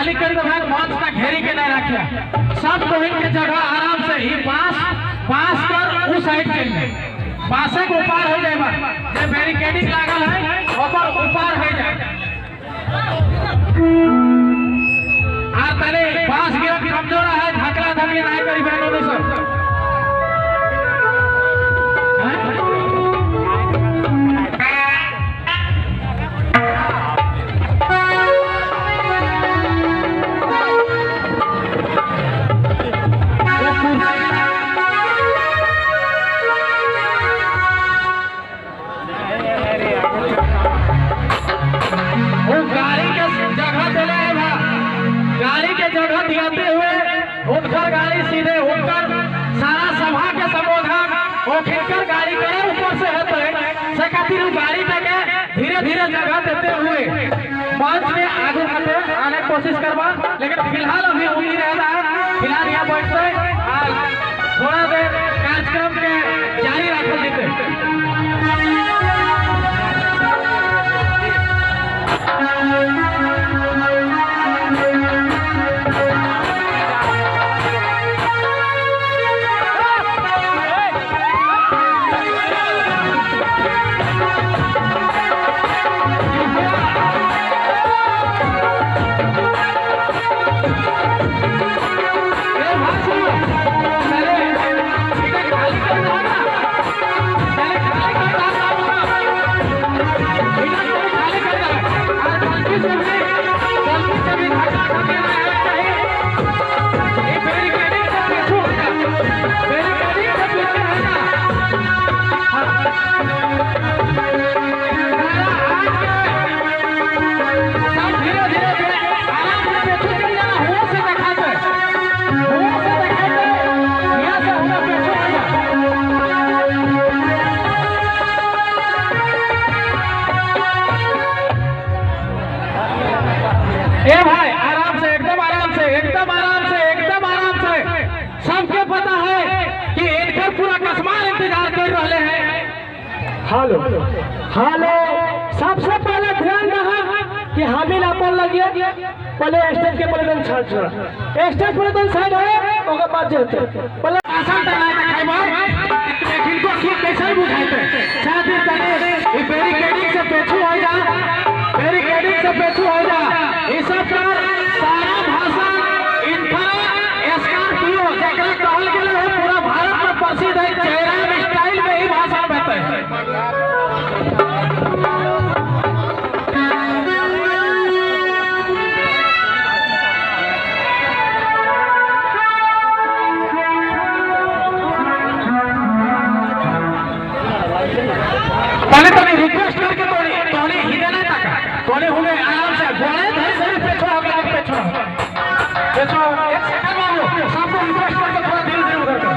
खाली कर दे मंच का घेरी के नहीं रखे सब कोहिन के जगह आराम से ही पास कर उस साइड के पासे के ऊपर हो जाए जे बैरिकेडिंग लागल है ऊपर हो जाए आ तने पास गिर कमजोर है धकला धकली नहीं करी बहनों सब दियाते हुए उठकर गाड़ी सीधे उठकर सारा सभा के संबोधन उठकर गाड़ी करे ऊपर से है से खातिर गाड़ी पे धीरे धीरे जगह देते हुए मंच में आगे बढ़ते आने की कोशिश करवा लेकिन फिलहाल अभी उम्मीद रहता है फिलहाल यहाँ बैठते थोड़ा देर कार्यक्रम के जारी रख देते ए भाई आराम से एकदम आराम से सबके पता है कि इनका पूरा कस्मार इंतजार कर रहे हैं। हेलो सबसे पहले ध्यान रहा कि हामिल अपन लगिए पहले स्टेज के पहले साइड छोड़ा स्टेज पहले साइड है ओकर बाद जेते पहले आसान तना खाई भाई इनको की कैसे बुझाइते शादी तने ई बैरिकेडिंग से पेछू हो जा इस सब पर सारा भाषा इंफ्रा स्कॉर्पियो जगह कहल गेल है पूरा भारत में प्रसिद्ध है जयराम स्टाइल में ही भाषा बहते हैं पहले तो रिक्वेस्ट करके तोने हिदे नहीं तका तोने हुए आराम से गोले धर से पेछो एक सेकंड मारो सबको रिक्वेस्ट करके थोड़ा धीरे उधर कर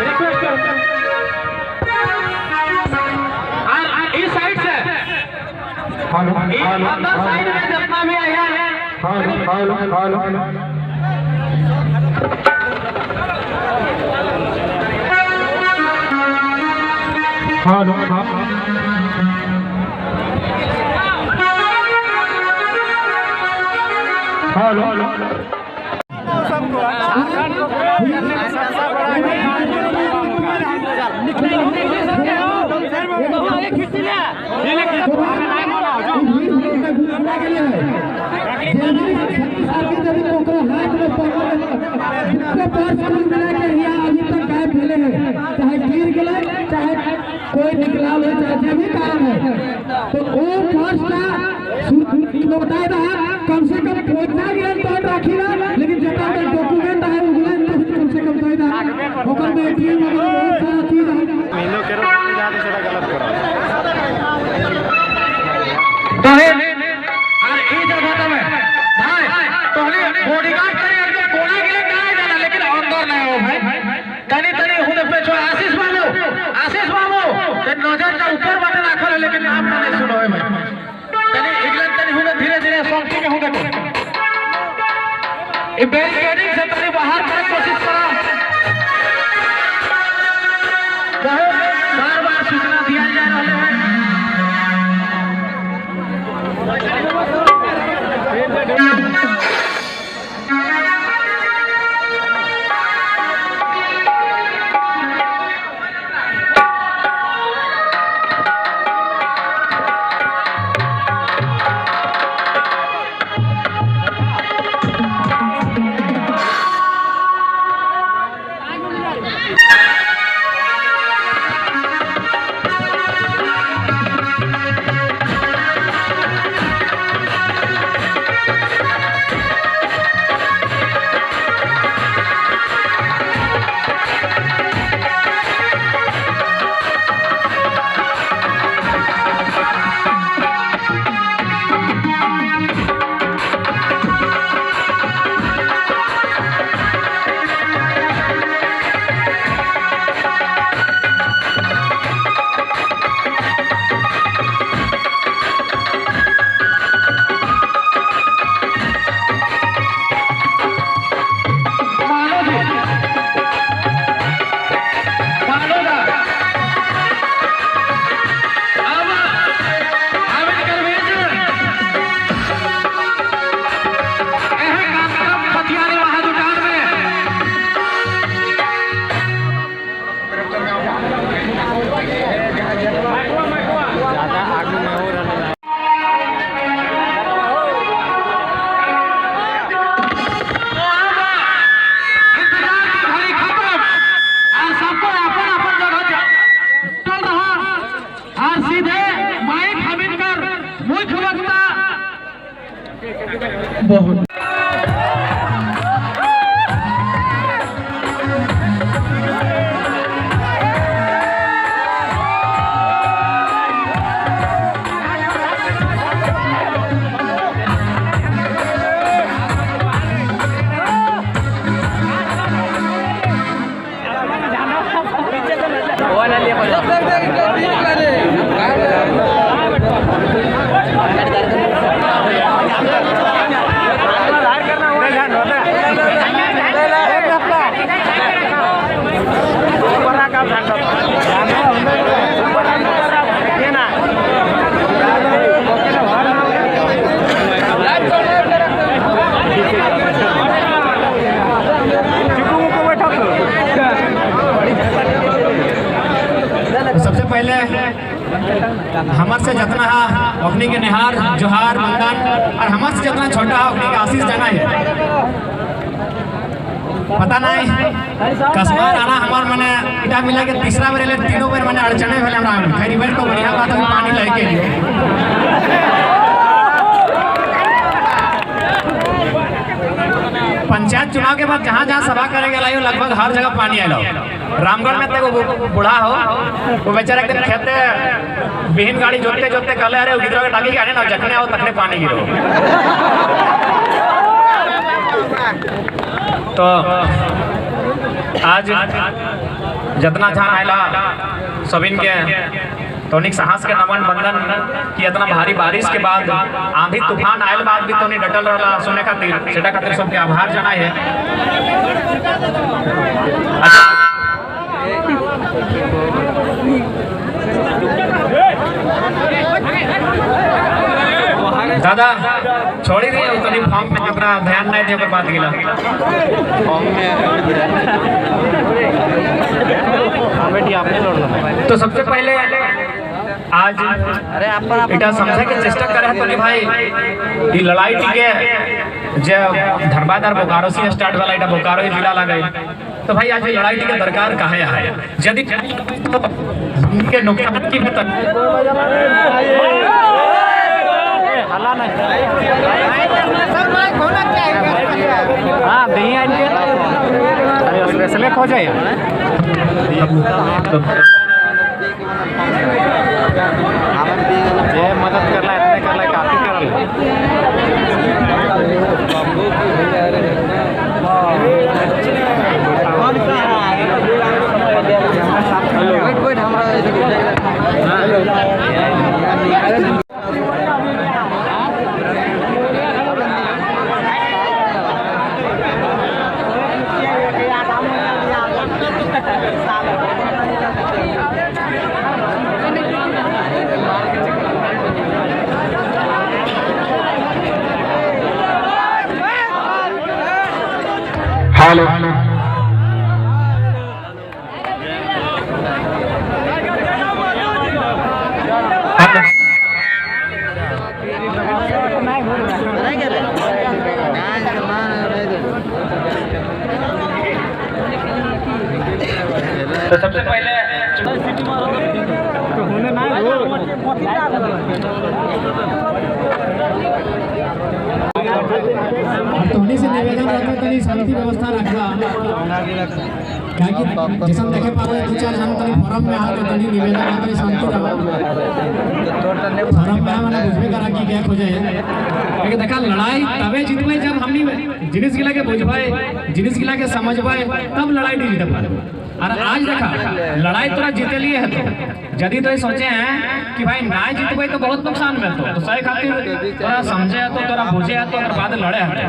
रिक्वेस्ट कर और इस साइड से हेलो अंदर साइड में जितना भी आया है हेलो चाहे गिर गए चाहे कोई निकला हो चाहे भी कारण है तो वो फर्स्ट बताए रहा कम से कम पहुंचा गया तो राखी रहा लेकिन जटा में डॉक्यूमेंट है उगला कम से कम दे रहा ओकर में एटीएम वगैरह बहुत सारा चीज है महीनों के ज्यादा से गलत करो तो है और ई जगह में भाई तोहनी बॉडीगार्ड करे के कोना के लिए ना जाना लेकिन अंदर ना हो भाई तनी हुने पे जो आशीष बाबू ते नजर का ऊपर बाटे रखल है लेकिन आप नहीं सुनो है भाई तनी इंग्लैंड तनी हुने धीरे सोंटी के हुने ए बैरिकेडिंग से तनी बाहर का कोशिश करा बार सूचना दिया जा रहा है बहुत सबसे पहले हमर से जितना अपनी के निहार जोहार मंदन और हमर से जितना छोटा है अपनी के आशीष जाना है पता नहीं कसमार आना हमार मने इटा मिला के तीसरा बार ले तीनों बार मने अड़चने भेले हमरा खैरी बार तो बढ़िया बात है पानी लेके लिए पंचायत चुनाव के बाद जहाँ जहाँ सभा करेगा लाइयो लगभग हर जगह पानी आएगा। रामगढ़ में तो बूढ़ा हो वो बेचारा एकदम खेते बिहीन गाड़ी जोतते जोतते कले अरे गिरो के टाकी आने ना जखने आओ तखने पानी गिरो। तो आज जितना जहाँ आयला सबिन के तोनिक साहस के नमन बंधन कि इतना भारी बारिश के बाद आंधी तूफान आयल बाद भी तोनी डटल रहा सुने खातिर सेटा खातिर सबके आभार जनाए है। दादा छोड़ी दिए तोनी फॉर्म में अपना ध्यान नहीं दिए बात गिला तो सबसे पहले आज इटा समझे के चेष्टा करे तो नहीं भाई ये लड़ाई टिके जब धनबाद और बोकारो से स्टार्ट वाला इटा बोकारो ही जिला लगे तो भाई आज ये लड़ाई टिके दरकार काहे है यदि के नुकसान की स्पेशल हो जाए ये मदद करला इतने करला काफी हेलो तो सबसे पहले तोहनी से निवेदन रहता तनी शांति व्यवस्था रखला जैसा देखे पावे दो चार जन तनी फोरम में आके तनी निवेदन रहता शांति रखला फोरम में माने बुझबे करा की क्या खोजे लेकिन देखा लड़ाई तबे जीतबे जब हमनी जिनिस गिला के बुझबाए जिनिस गिला के समझबाए तब लड़ाई नहीं जीत पाए। और आज देखा लड़ाई तोरा जीते लिए है तो यदि तो सोचे हैं कि भाई ना जीतबे तो बहुत नुकसान मिलता तो सही खातिर तोरा समझे है तो तोरा बुझे है तो बाद लड़े हटे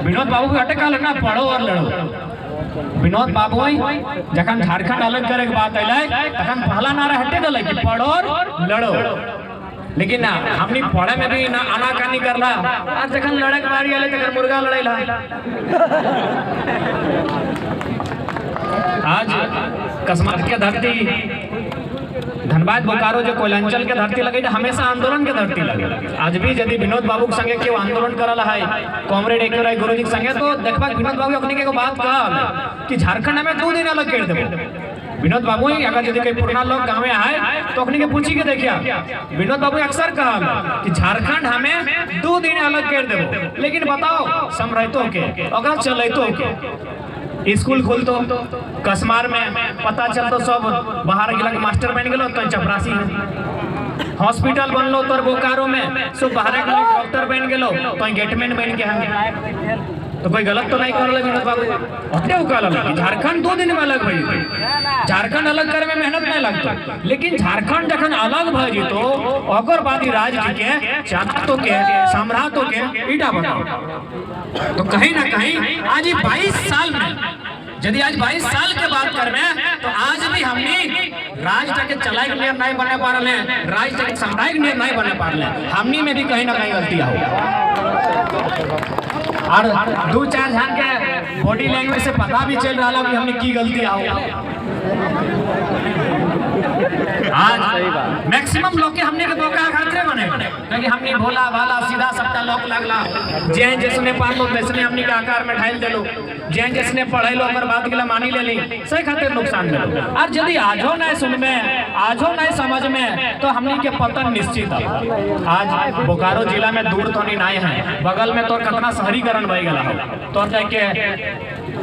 विनोद बाबू के हटे का लड़ना पढ़ो और लड़ो। विनोद बाबू जखन झारखंड अलग करे के बात अल तखन पहला नारा हटे दिल कि पढ़ो और लड़ो लेकिन ना हमनी पढ़े में भी ना आनाकानी करला आज जखन लड़े के बारी आले तखन मुर्गा लड़ेला। आज कसमार के धरती धनबाद बोकारो जो कोयलांचल के धरती लगे हमेशा आंदोलन के धरती लगे। आज भी यदि विनोद बाबू के संगे केओ आंदोलन करल है कॉमरेड एक राय गुरुजी के संगे तो देखबा विनोद बाबू अपनी के बात कहल कि झारखंड में 2 दिन अलग कर देबो। विनोद बाबू अगर यदि कोई पुराना लोग गाँव में आए तो अपने के पूछी के देखिए विनोद बाबू अक्सर कहा कि झारखंड हमें 2 दिन अलग कर देवो, लेकिन बताओ समरहितो के अगर चलतो के स्कूल खुलतो कसमार में पता चलतो सब बाहर गिला मास्टर बन गलो तो चपरासी है, हॉस्पिटल बनलो तो बोकारो में सब बाहर डॉक्टर बन गलो तो गेटमैन बन के है। तो कोई गलत तो नहीं कर रहा विनोद बाबू, अटे कहला झारखंड 2 दिन में अलग भई, झारखंड अलग करे में मेहनत नहीं लगता, लेकिन झारखंड जखन अलग भ जेतो ओकर बाद ही राज्य के चाहतो के सम्राटो के ईटा बनाओ। तो कहीं ना कहीं आज 22 साल में यदि आज 22 साल के बात करबे तो आज भी हमनी राज्य के चलाए के लिए नहीं बने पा रहे, राज्य के समुदाय के लिए नहीं बने पा रहे, हमनी में भी कहीं ना कहीं गलती हो। और 2-4 जन के बॉडी लैंग्वेज से पता भी चल रहा कि हमने की गलती हो। आज मैक्सिमम लोग के हमने के धोखा खतरे बने, क्योंकि हमने भोला भाला सीधा सबका लोक लगला, जैन जिसने पालो वैसने हमने के आकार में ढाल देलो, जैन जिसने पढ़े लो पर बात के मानी ले ली, सही खातिर नुकसान देलो। और यदि आजो नहीं सुन में आजो नहीं समझ में तो हमने के पतन निश्चित है। आज बोकारो जिला में दूर तो नहीं है, बगल में तो कितना शहरीकरण बढ़ गया हो, तो के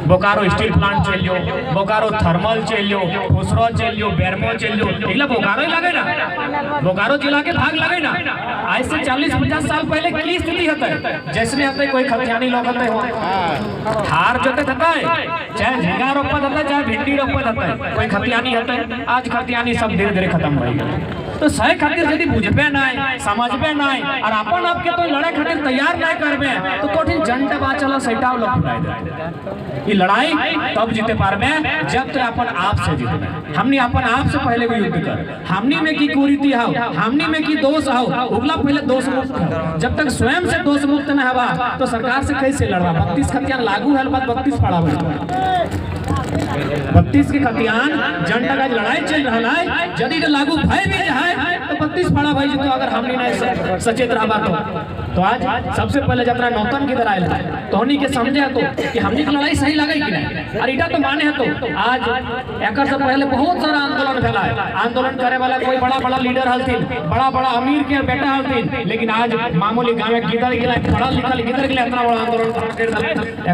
बोकारो स्टील प्लांट चल जो, बोकारो थर्मल चल जो, फुसरो चल जो, बेरमो चल जो, इला बोकारो ही लगे ना, बोकारो जिला के भाग लगे ना। आज से 40-50 साल पहले की स्थिति होता जैसने होते कोई खतियानी लोग होते हो, थार जोते होता है, चाहे झींगा रोपत होता है, चाहे भिंडी रोपत होता है, कोई खतियानी होता है। आज खतियानी सब धीरे धीरे खत्म हो गई। तो सही खातिर यदि बुझबे नहीं समझबे नहीं और अपन आपके तो लड़ाई खातिर तैयार नहीं करबे तो कठिन जंट बा चलो सैटाव लोग फुराई दे। ये लड़ाई तब जीते पारबे जब तो अपन आप से जीतबे। हमनी अपन आप से पहले भी युद्ध कर, हमनी में की कुरीति हो, हमनी में की दोष हो, उगला पहले दोष मुक्त हो। जब तक स्वयं से दोष मुक्त न हवा तो सरकार से कैसे लड़वा। 32 खतियान लागू है, 32 फाड़ा बन 32 के खतियान जनता का लड़ाई चल रहा है, यदि लागू भय भी है तो 32 फाड़ा भाई जी। तो अगर हमने नहीं सचेत रहा तो आज सबसे पहले जब नौतन की तरह आए तो हमनी के समझे तो कि हमनी की लड़ाई सही लगे कि नहीं, और इटा तो माने है। तो आज एक से पहले बहुत सारा आंदोलन फैला है, आंदोलन करे वाला कोई बड़ा बड़ा लीडर हलथिन, बड़ा बड़ा अमीर के बेटा हलथिन, लेकिन आज मामूली गाँव में गिदड़ गिला पढ़ा लिखा गिदड़ गिला इतना बड़ा आंदोलन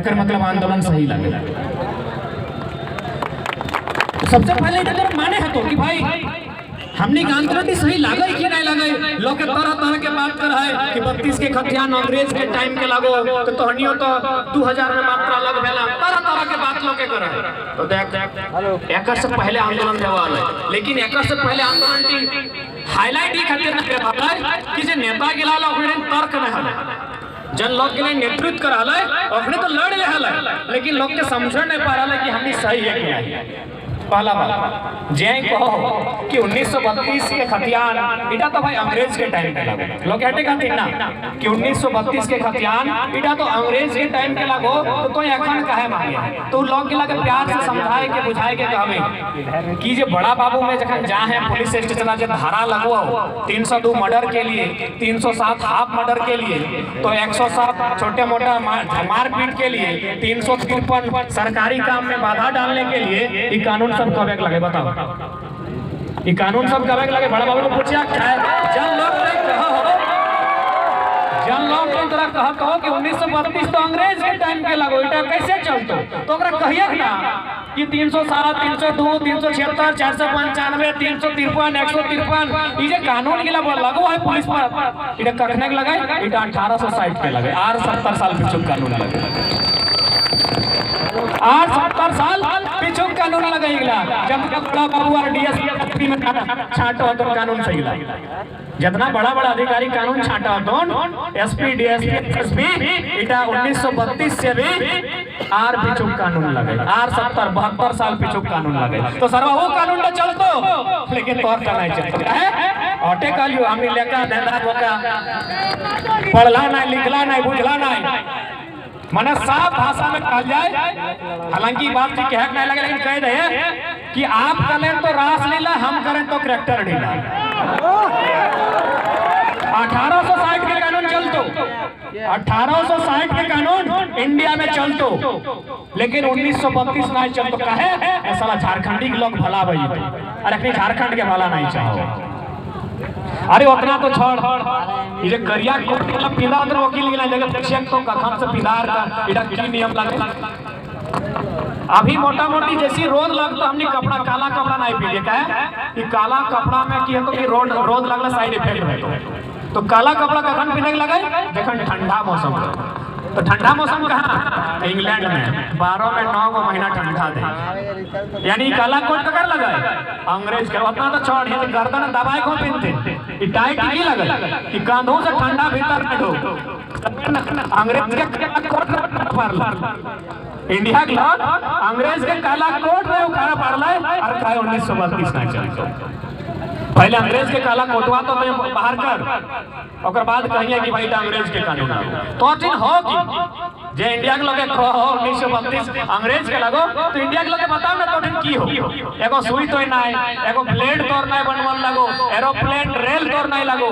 कर मतलब आंदोलन सही लगे। सबसे पहले तो माने है तो कि भाई हमने आंदोलन सही लगे कि नहीं लगे। लोग के तरह तरह के बात कर है कि 32 के खतियान अंग्रेज के टाइम के लागो तो तोहनियो तो 2000 में मात्रा अलग भेला, तरह तरह के बात लोग के कर है। तो देख एक से पहले आंदोलन देवाल है, लेकिन एक से पहले आंदोलन की हाईलाइट ही खातिर न कर कि जे नेता गिला ओकरे तर्क में हले, जन लोग के लिए नेतृत्व करा ले ओकरे तो लड़ ले हले, लेकिन लोग के समझ नहीं पा रहा कि हमनी सही है कि नहीं। पहला बात जे कहो कि 1932 के खतियान इटा तो भाई अंग्रेज के टाइम पे लागो, लोग हटे खातिर ना कि 1932 के खतियान इटा तो अंग्रेज के टाइम पे लागो तो एखन काहे मांगे। तो लोग के लगे प्यार से समझाए के बुझाए के कहबे कि जे बड़ा बाबू में जखन जा है पुलिस स्टेशन जे धारा लगवाओ 302 मर्डर के लिए, 307 हाफ मर्डर के लिए, तो 107 छोटे मोटा मारपीट के लिए, 353 सरकारी काम में बाधा डालने के लिए ये कानून सब कब लगे बताओ। ये कानून सब कब लगे बड़ा बाबू को पूछिया क्या है। जन लोग तरह कहो कि 1932 तो अंग्रेज के टाइम के लगो इटा कैसे चलतो तो ओकरा कहिए ना कि 307 302 376 495 353 153 ये कानून गिला लगो है पुलिस पर इटा कखने के लगाए इटा 1860 के लगे और 70 साल पीछे कानून लगे, और 70 साल पीछे कानून लगेगा। जब बड़ा बाबू और डीएसपी में छाटो तो कानून सही लगे, जितना बड़ा बड़ा अधिकारी कानून छाटा तो एसपी डीएसपी एसपी इटा 1932 से भी आर पीछे कानून लगे, आर 70-72 साल पीछे कानून लगे। तो सरवा वो कानून तो चलतो लेकिन तौर का नहीं चलता है। ऑटे कालियो हमने लेका धंधा बोका पढ़ला नहीं लिखला नहीं बुझला नहीं मने साफ भाषा में कहा जाए, हालांकि बात की कहक नहीं लगे, लेकिन कह दे कि आप करें तो रास लीला, हम करें तो करैक्टर ढीला। 1860 के कानून चलतो 1860 के कानून इंडिया में चलतो, लेकिन 1932 नहीं चलतो। कहे ऐसा झारखंडी के लोग भला भाई, अरे अपने झारखंड के भला नहीं चाहो। अरे उतना तो छोड़, ये करिया कोट वाला पिदार तो वकील के जगह चेक तो कखन से पिदार का इधर की नियम लगे। अभी मोटा मोटी जैसी रोद लग तो हमने कपड़ा काला कपड़ा नहीं पहने। कहे कि काला कपड़ा में की है तो कि रोद लगला साइड इफेक्ट है। तो काला कपड़ा कखन पहने लगे जखन ठंडा मौसम हो। तो ठंडा मौसम कहाँ? इंग्लैंड में 12 में 9 महीना ठंडा दे, यानी काला कोट ककर लगा अंग्रेज के। उतना तो छोड़, ये गर्दन दबाए को पहनते टाइट की लगा कि कांधों से ठंडा भीतर न ढो। अंग्रेज के कोट पर इंडिया के लोग अंग्रेज के काला कोट रहे उखाड़ा पड़ला और कहे 1932 ना चलतो। पहले अंग्रेज के काला कोटवा तो बाहर कर, और बाद कहिए कि भाई अंग्रेज के कानून तो दिन हो कि जे इंडिया के लोग हो 1932 अंग्रेज के लगो तो इंडिया के लोग बताओ ना तो दिन की हो। एगो सुई तो ना एगो ब्लेड तोड़ ना बनवन लगो, एरोप्लेन रेल तोड़ नहीं लगो,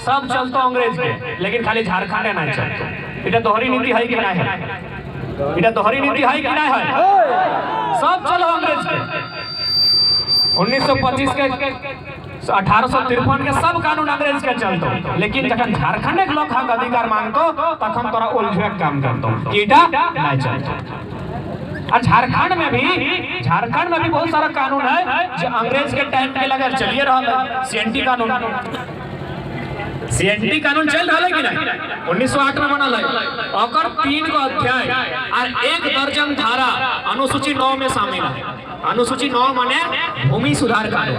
सब चलतो अंग्रेज के, लेकिन खाली झारखंड नहीं चलतो। इधर दोहरी नीति है कि नहीं है? इधर दोहरी नीति है कि नहीं है? सब चलो अंग्रेज के। 1925 के 1853 के सब कानून अंग्रेज के चलतो, लेकिन जखन झारखंड के लोग हक अधिकार मांगतो तखन तोरा उलझे काम करतो, ईटा नहीं चलतो। और झारखंड में भी बहुत सारा कानून है जो अंग्रेज के टाइम के लगे चलिए रहा। सीएनटी कानून चल रहा है कि नहीं? 1908 में बनल है, और 3 गो अध्याय और 1 दर्जन धारा अनुसूची 9 में शामिल है। अनुसूची 9 माने भूमि सुधार कानून।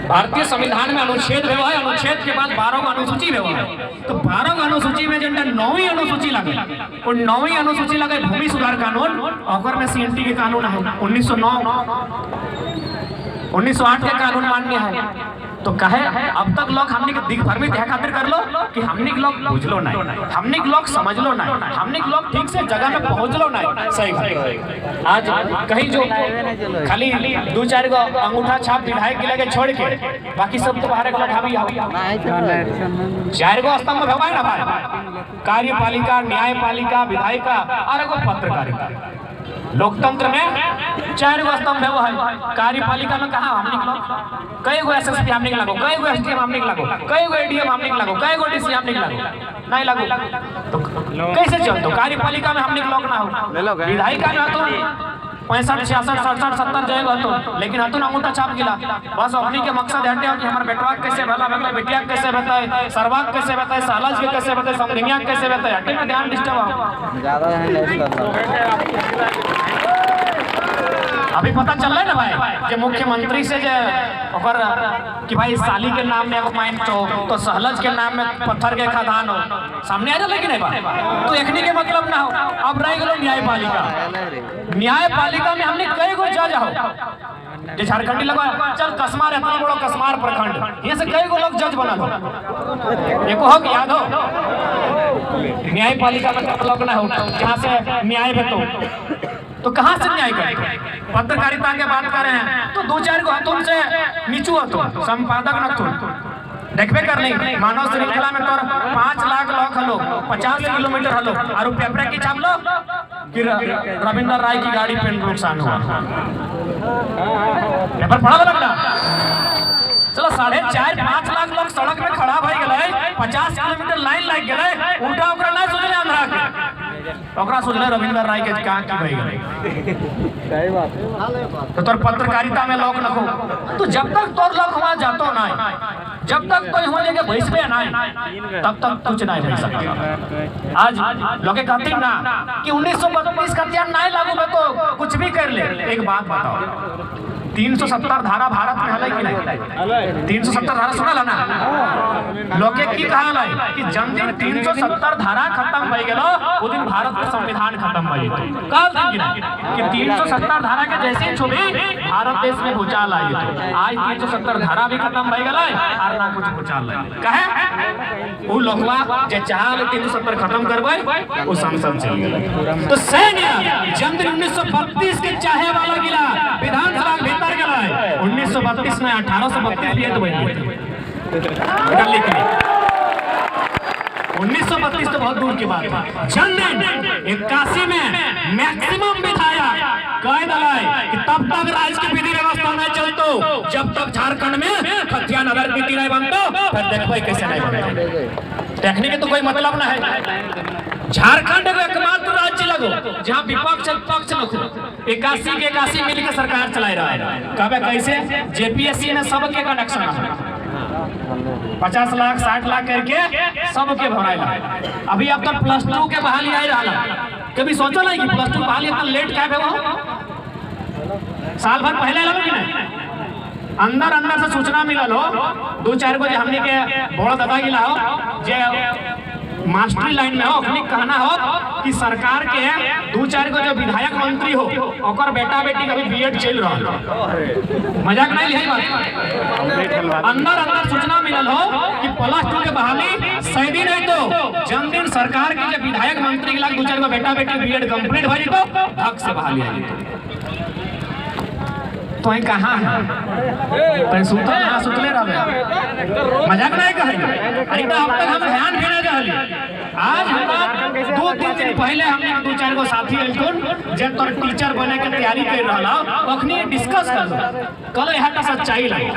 भारतीय संविधान में अनुच्छेद है, अनुच्छेद के बाद 12 अनुसूची है। तो 12 अनुसूची में जब 9वीं अनुसूची लगे, और 9वीं अनुसूची लगे भूमि सुधार कानून, और में सीएनटी के कानून है 1908 के कानून मान्य है। तो कहे अब तक लोग हमने के दिख भर में क्या खातिर कर लो कि हमने के लोग बुझ लो नहीं, हमने के लोग समझ लो नहीं, हमने के लोग ठीक से जगह में पहुंच लो नहीं। सही आज कहीं जो खाली 2-4 गो अंगूठा छाप विधायक के लगे छोड़ के बाकी सब तो बाहर के लोग हावी 4 गो स्तंभ भवाई ना भाई, कार्यपालिका, न्यायपालिका, विधायिका और एगो पत्रकारिता। लोकतंत्र में 4 गो स्तंभ है। कार्यपालिका में कहा हमने के लोग कई गो एसएसपी हमने लागो, कई गो एसडीएम हमने लागो, कई गो एडीएम हमने लागो, कई गो डीसी हमने लागो नहीं लागो। तो कैसे चलतो? कार्यपालिका में हमने लोग ना हो, विधायिका में तो 65, 66, 67, 70 जाएगा तो, लेकिन हतुन अंगूठा छाप गिला। बस अपनी के मकसद हटे हो कि हमारे बेटवा कैसे भला भला, बेटिया कैसे बताए, सरवाक कैसे बताए, सालज के कैसे बताए, समधिनिया कैसे बताए, हटे में ध्यान डिस्टर्ब हो ज्यादा। अभी पता चल रहा है ना भाई कि मुख्यमंत्री से जो कि भाई साली के नाम में एगो माइन तो सहलज के नाम में पत्थर के खदान हो, सामने आ रहा है कि नहीं बात? तो एखनी के मतलब ना हो। अब रह गलो न्यायपालिका में हमने कई गो जज हो, जो झारखंडी लगा चल कसमार इतना बड़ा कसमार प्रखंड, ये से कई गो लोग जज बनल हो। एको हो कि याद हो? न्यायपालिका में लोग ना हो जहाँ से न्याय भेटो, तो कहाँ से न्याय करें? पत्रकारिता के बात कर रहे हैं तो 2-4 गो हतुन से नीचू हतो, संपादक न देखबे कर नहीं। मानव श्रृंखला में तोर 5 लाख लोग हलो, 50 किलोमीटर हलो, और पेपर की छाप लो कि रविंद्र राय की गाड़ी पे नुकसान हुआ। पेपर पढ़ा लगना चलो 4.5-5 लाख लोग सड़क में खड़ा भई गए, 50 किलोमीटर लाइन लग गए, उल्टा ओकरा ना सोचले आंध्रा के, ओकरा सोचले रविंद्र राय के कहां की भई गए। सही बात है। तो तोर पत्रकारिता में लोग रखो, तो जब तक तोर लोग वहां जातो ना, जब तक कोई हो लेके भैसबे ना, तब तक कुछ नहीं भई सकता। आज लोगे कहते ना कि 1932 का अध्याय नहीं लागू बे तो कुछ भी कर ले। एक बात बताओ, 370 धारा भारत में हलै कि नहीं? 370 धारा सुनल है ना? लोके की कहल है कि जन दिन 370 धारा खत्म भई गेलो ओ दिन भारत के संविधान खत्म भई जेतो। कहल दिन कि 370 धारा के जैसे छुबी भारत देश में भूचाल आई तो आज 370 धारा भी खत्म भई गेलै और ना कुछ भूचाल लै। कहे उ लोगवा जे चाहल 370 खत्म करबै ओ संसद चल गेलै। तो सैन्य जन दिन 1932 के चाहे वाला गिला विधानसभा 1932 में 1832 लिए तो वही 1932 तो बहुत दूर की बात है। जन्नन 81 में मैक्सिमम विधायक कह दलाय कि तब तक राज्य की विधि व्यवस्था नहीं चलतो जब तक झारखंड में खतिया नगर नीति नहीं बनतो, फिर देखो कैसे नहीं बनतो। टेक्निक तो कोई मतलब ना है। झारखंड को एकमात्र राज्य लगो जहां विपक्ष पक्ष न हो। 81 के 81 मिलकर सरकार चला रहा है। कब कैसे जेपीएससी ने सबके कनेक्शन है, 50 लाख 60 लाख करके सबके भराइला। अभी अब तक +2 के बहाली आई रहा। कभी सोचा नहीं कि +2 बहाली इतना लेट क्या है? वो साल भर पहले लगा कि नहीं? अंदर से सूचना मिलल हो 2-4 गो हमने के बड़ा दादा गिला हो जे मास्टरी लाइन में हो, अपनी कहना हो कि सरकार के 2-4 गो जो विधायक मंत्री हो और बेटा बेटी का भी बीएड चल रहा है। मजाक नहीं है बात। अंदर सूचना मिलल हो कि +2 के बहाली सही दिन है तो जन्मदिन सरकार के जो विधायक मंत्री के 2-4 गो बेटा बेटी बीएड कंप्लीट हो जितो हक से बहाली आ जितो। तो कहाँ है सुतले रहे, मजाक नहीं कहेंगे। अरे तो अब तक हम ध्यान भी नहीं रही। आज हम 2-3 दिन पहले हमने 2-4 गो साथी अल्टोन जब तोर टीचर बने के तैयारी कर रहा अखनी डिस्कस कर कल यहाँ का सच्चाई लगे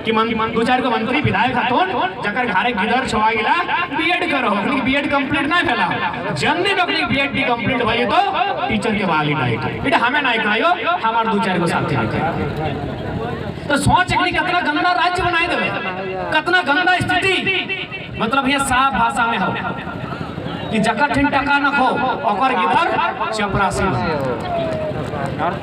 कि 2-4 गो मंत्री विधायक हतोन जकर घरे गिदर छवा गिला बीएड करो, अपनी बीएड कंप्लीट नहीं भेला। जन्मदिन अपनी बीएड कंप्लीट भई तो टीचर के बहाली नहीं बेटा हमें नहीं करायो, हमार 2-4 गो साथी नहीं। तो सोच कि कितना गंदा राज्य बनाई देवे, कितना गंदा स्थिति। मतलब ये साफ भाषा में हो कि जकर ठिन टका न खो ओकर गिदर चपरासी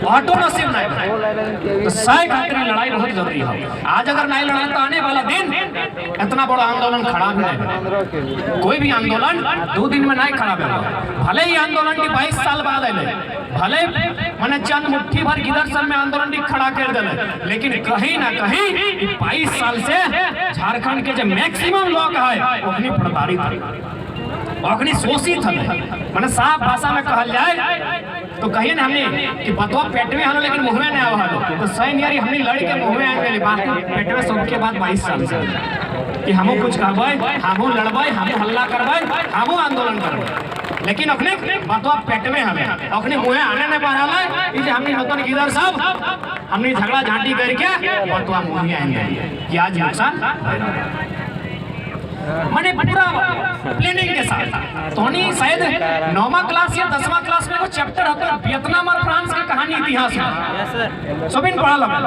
ऑटो नसीब नहीं। तो सही खातिर लड़ाई बहुत जरूरी है। आज अगर नहीं लड़ा तो आने वाला दिन इतना बड़ा आंदोलन खड़ा भी नहीं। कोई भी आंदोलन 2 दिन में नहीं खड़ा होगा। भले ही आंदोलन की 22 साल बाद आए, भले मैंने चंद मुट्ठी भर गिदर सब में आंदोलन की खड़ा कर दिले, लेकिन कहीं ना कहीं 22 साल से झारखंड के जो मैक्सिमम लोग है अपनी प्रताड़ित अपनी शोषित है। मैंने साफ भाषा में कहल जाए तो कहिए ना हमने कि बतवा पेट में हलो लेकिन मुंह में नहीं आवा तो सही नहीं हमने लड़ के मुंह में आए बाकी पेट में सबके बाद 22 साल से कि हमो कुछ कहबे, हमो लड़बे, हमो हल्ला करबे, हमो आंदोलन करबे, लेकिन अपने बतवा पेट में हमें अपने मुंह आने नहीं पा रहा है। हमने नतन गिदर सब हमने झगड़ा झांटी करके बतवा मुंह में आएंगे कि आज नुकसान मैंने पूरा प्लानिंग के साथ। तो नहीं शायद 9वां क्लास या 10वां क्लास में वो चैप्टर होता है वियतनाम और फ्रांस की कहानी इतिहास में सभी पढ़ा लगे।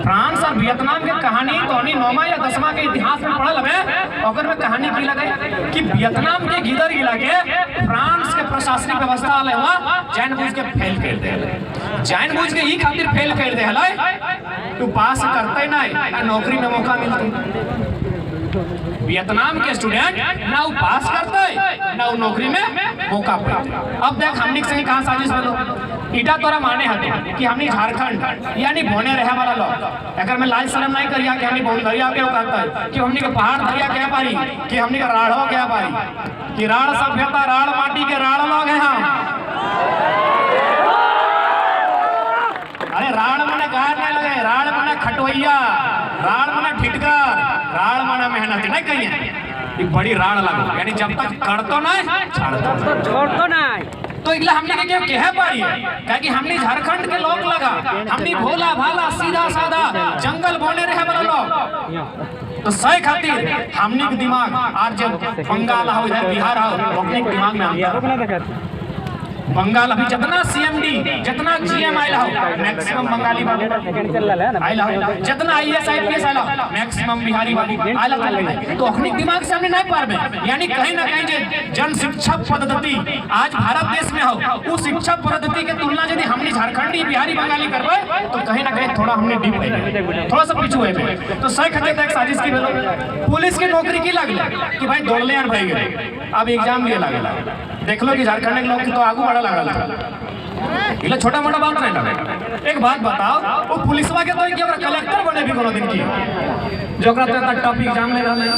फ्रांस और वियतनाम की कहानी तो नहीं 9वां या 10वां के इतिहास में पढ़ा लगे। अगर में कहानी की लगे कि वियतनाम के गिदर इलाके फ्रांस के प्रशासनिक व्यवस्था वाले हुआ जानबूझ के फेल कर दे, जानबूझ के ही खातिर फेल कर दे तू पास करते नहीं नौकरी में मौका मिलता। वियतनाम के स्टूडेंट ना वो पास करते ना वो नौकरी में मौका पाते। अब देख हमने से कहा साजिश बोलो इटा तोरा माने हते कि हमने झारखंड यानी बोने रहे वाला लोग अगर मैं लाज शर्म नहीं करिया कि हमने बोन दरिया के कहता है कि हमने के पहाड़ दरिया क्या पारी कि हमने का राढ़ो क्या पारी कि राढ़ सभ्यता राढ़ माटी के राढ़ लोग हैं हम। अरे राढ़ मने गार नहीं लगे, राढ़ मने खटवैया, राढ़ मने ठिटकर, राढ़ मने मेहनत नहीं कहिए एक बड़ी राढ़ लगो यानी जब तक करतो नहीं छोड़तो नहीं। तो इला हमने क्या कहे पारी है कि हमने झारखंड के लोग लगा हमने भोला भाला सीधा साधा जंगल बोले रहे वाला लोग। तो सही खातिर हमने के दिमाग आज जब बंगाल हो इधर बिहार हो अपने दिमाग में अंतर बंगाल अभी जितना सीएमडी जितना जीएम आइला हो मैक्सिमम बंगाली आइला हो, जितना आईएएस आईपीएस आइला हो मैक्सिमम बिहारी आइला तो अपने दिमाग से हमने नहीं पारबे। यानी कहीं ना कहीं जो जन शिक्षा पद्धति आज भारत देश में हो उस शिक्षा पद्धति के तुलना यदि हमने झारखंडी बिहारी बंगाली करबे तो कहीं ना कहीं थोड़ा हमने डीप है थोड़ा सा पीछू है। तो सही खातिर एक साजिश की बेलो पुलिस की नौकरी की लगले कि भाई दौड़ले यार भाई गए अब एग्जाम लिए लगेला देख लो कि झारखंड के लोग तो आगू बढ़ा लगल था छोटा मोटा बात नहीं लगे। एक बात बताओ वो पुलिसवा के तो कि कलेक्टर बने भी कोनो दिन की जो टॉप एग्जाम ले रहा है।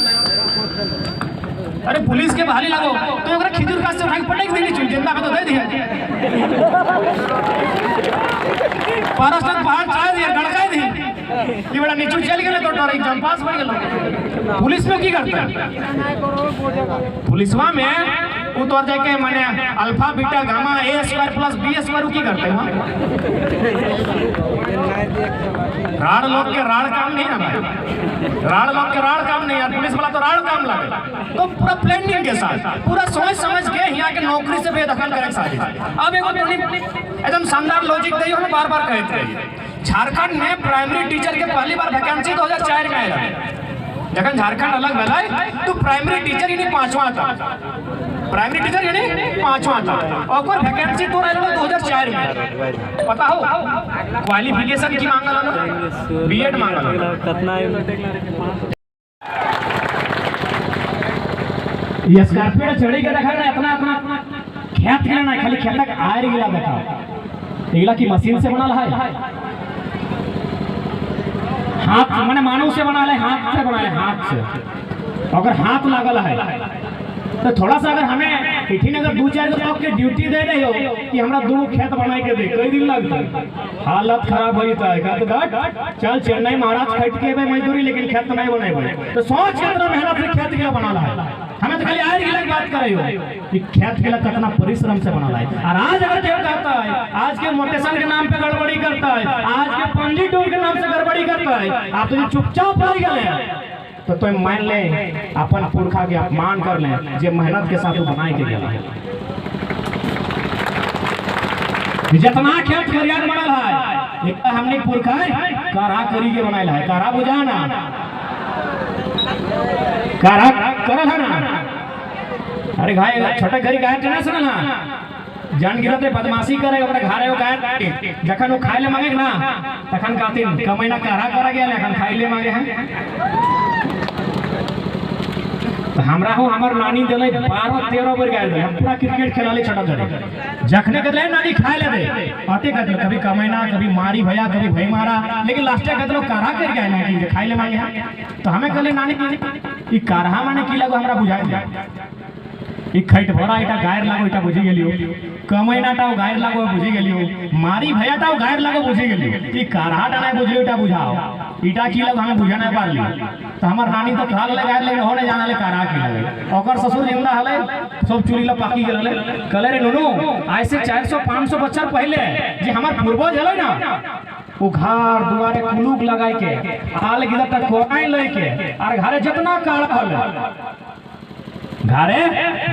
अरे पुलिस के बहाली लगो तो खिजूर का से उठा के पटक देनी चाहिए जिंदा में तो दे दिया पारस तक पहाड़ चढ़ा दिया गड़का दी ये बड़ा नीचू चल गए तो तोरा एग्जाम पास हो गेलो। पुलिस में की करता पुलिसवा में वो तोर जाके माने alpha beta gamma A square plus B square की करते हैं। राड़ लोग के राड़ काम नहीं है भाई, राड़ लोग के राड़ काम नहीं यार, पुलिस वाला तो राड़ काम लगे। तो पूरा प्लानिंग के साथ पूरा सोच समझ के यहाँ के नौकरी से बेदखल करे साथी। अब एगो एकदम शानदार लॉजिक दी हम बार बार कहते रहिए। झारखंड में प्राइमरी टीचर के पहली बार वैकेंसी 2004 में आया। जखन झारखंड अलग भला तो प्राइमरी टीचर यानी 5वां था, प्राइमरी टीचर यानी 5वां था और वैकेंसी तो रहा 2004 में। पता हो क्वालिफिकेशन की मांगल है ना, बीएड मांगल ये स्कॉर्पियो चढ़ी के देखा ना इतना इतना खेत के ना खाली खेत तक आयर गिला देखा इगला की मशीन से बनल है, हाथ माने मानव से बना है, हाथ से बना है, हाथ से। अगर हाथ लागल है तो थोड़ा सा अगर हमें इठीन अगर 2-4 लोग के ड्यूटी दे रहे हो कि हमरा 2 खेत बनाए के दे, कई दिन लगता है, हालत खराब हो जाता है। चल चेन्नई महाराज खट के मजदूरी लेकिन खेत नहीं बनाए भाई, तो सोच कितना मेहनत से खेत के बना है। हमें तो खाली आयर गिला की बात करे हो कि खेत के लिए कितना परिश्रम से बना है। और आज अगर जो कहता है आज के मोटेशन के नाम पे गड़बड़ी करता है, आज के पंजी टोल के नाम से गड़बड़ी करता है, आप तो चुपचाप रह गए तो मान ले अपन पुरखा के अपमान कर ले जो मेहनत के साथ बनाए के गया। जितना खेत खरियान बनल है हमने पुरखा कारा करी के बनाए है, कारा बुझाना कारा करल है ना। अरे घाय छोटे घरी गाय ना सुन ना जान गिरते बदमाशी करे ओकरा घरे ओ गाय जखन वो खाए ले मांगे ना तखन कातिन कमैना कारा करा गया लेकिन खाए ले मांगे हैं। तो हमरा हो हमर नानी देले 12-13 बार गाय दे, हम पूरा क्रिकेट खेलाले छोटा करे जखने के ले नानी खाए ले दे आते कहते कभी कमैना कभी मारी भैया कभी भई मारा, लेकिन लास्टे कहते लोग कारा कर गए ना कि खाए ले मांगे हैं। तो हमें कहले नानी ई कारहा माने की लगो हमरा बुझाई दे ई खैट भरा इटा गायर लागो इटा बुझी गेलियो, कमैनाटाओ गायर लागो बुझी गेलियो, मारी भैयाटाओ गायर लागो बुझी गेलियो, ई कारहा डाना बुझियो इटा बुझाओ इटा की लग हमें बुझा नहीं पारली। तो हमार नानी तो खाल ले गायर लेकिन होने जाना ले कारहा की लगे। ओकर ससुर जिंदा हले सब चुरी ला पाकी गेले कहले रे नुनु आज से 400-500 बच्चा पहले जे हमार पूर्वज हले ना वो घर दुआरे कुलूक लगाई के आल गिला तक कोई लेके और घरे जितना काड़ा हले घरे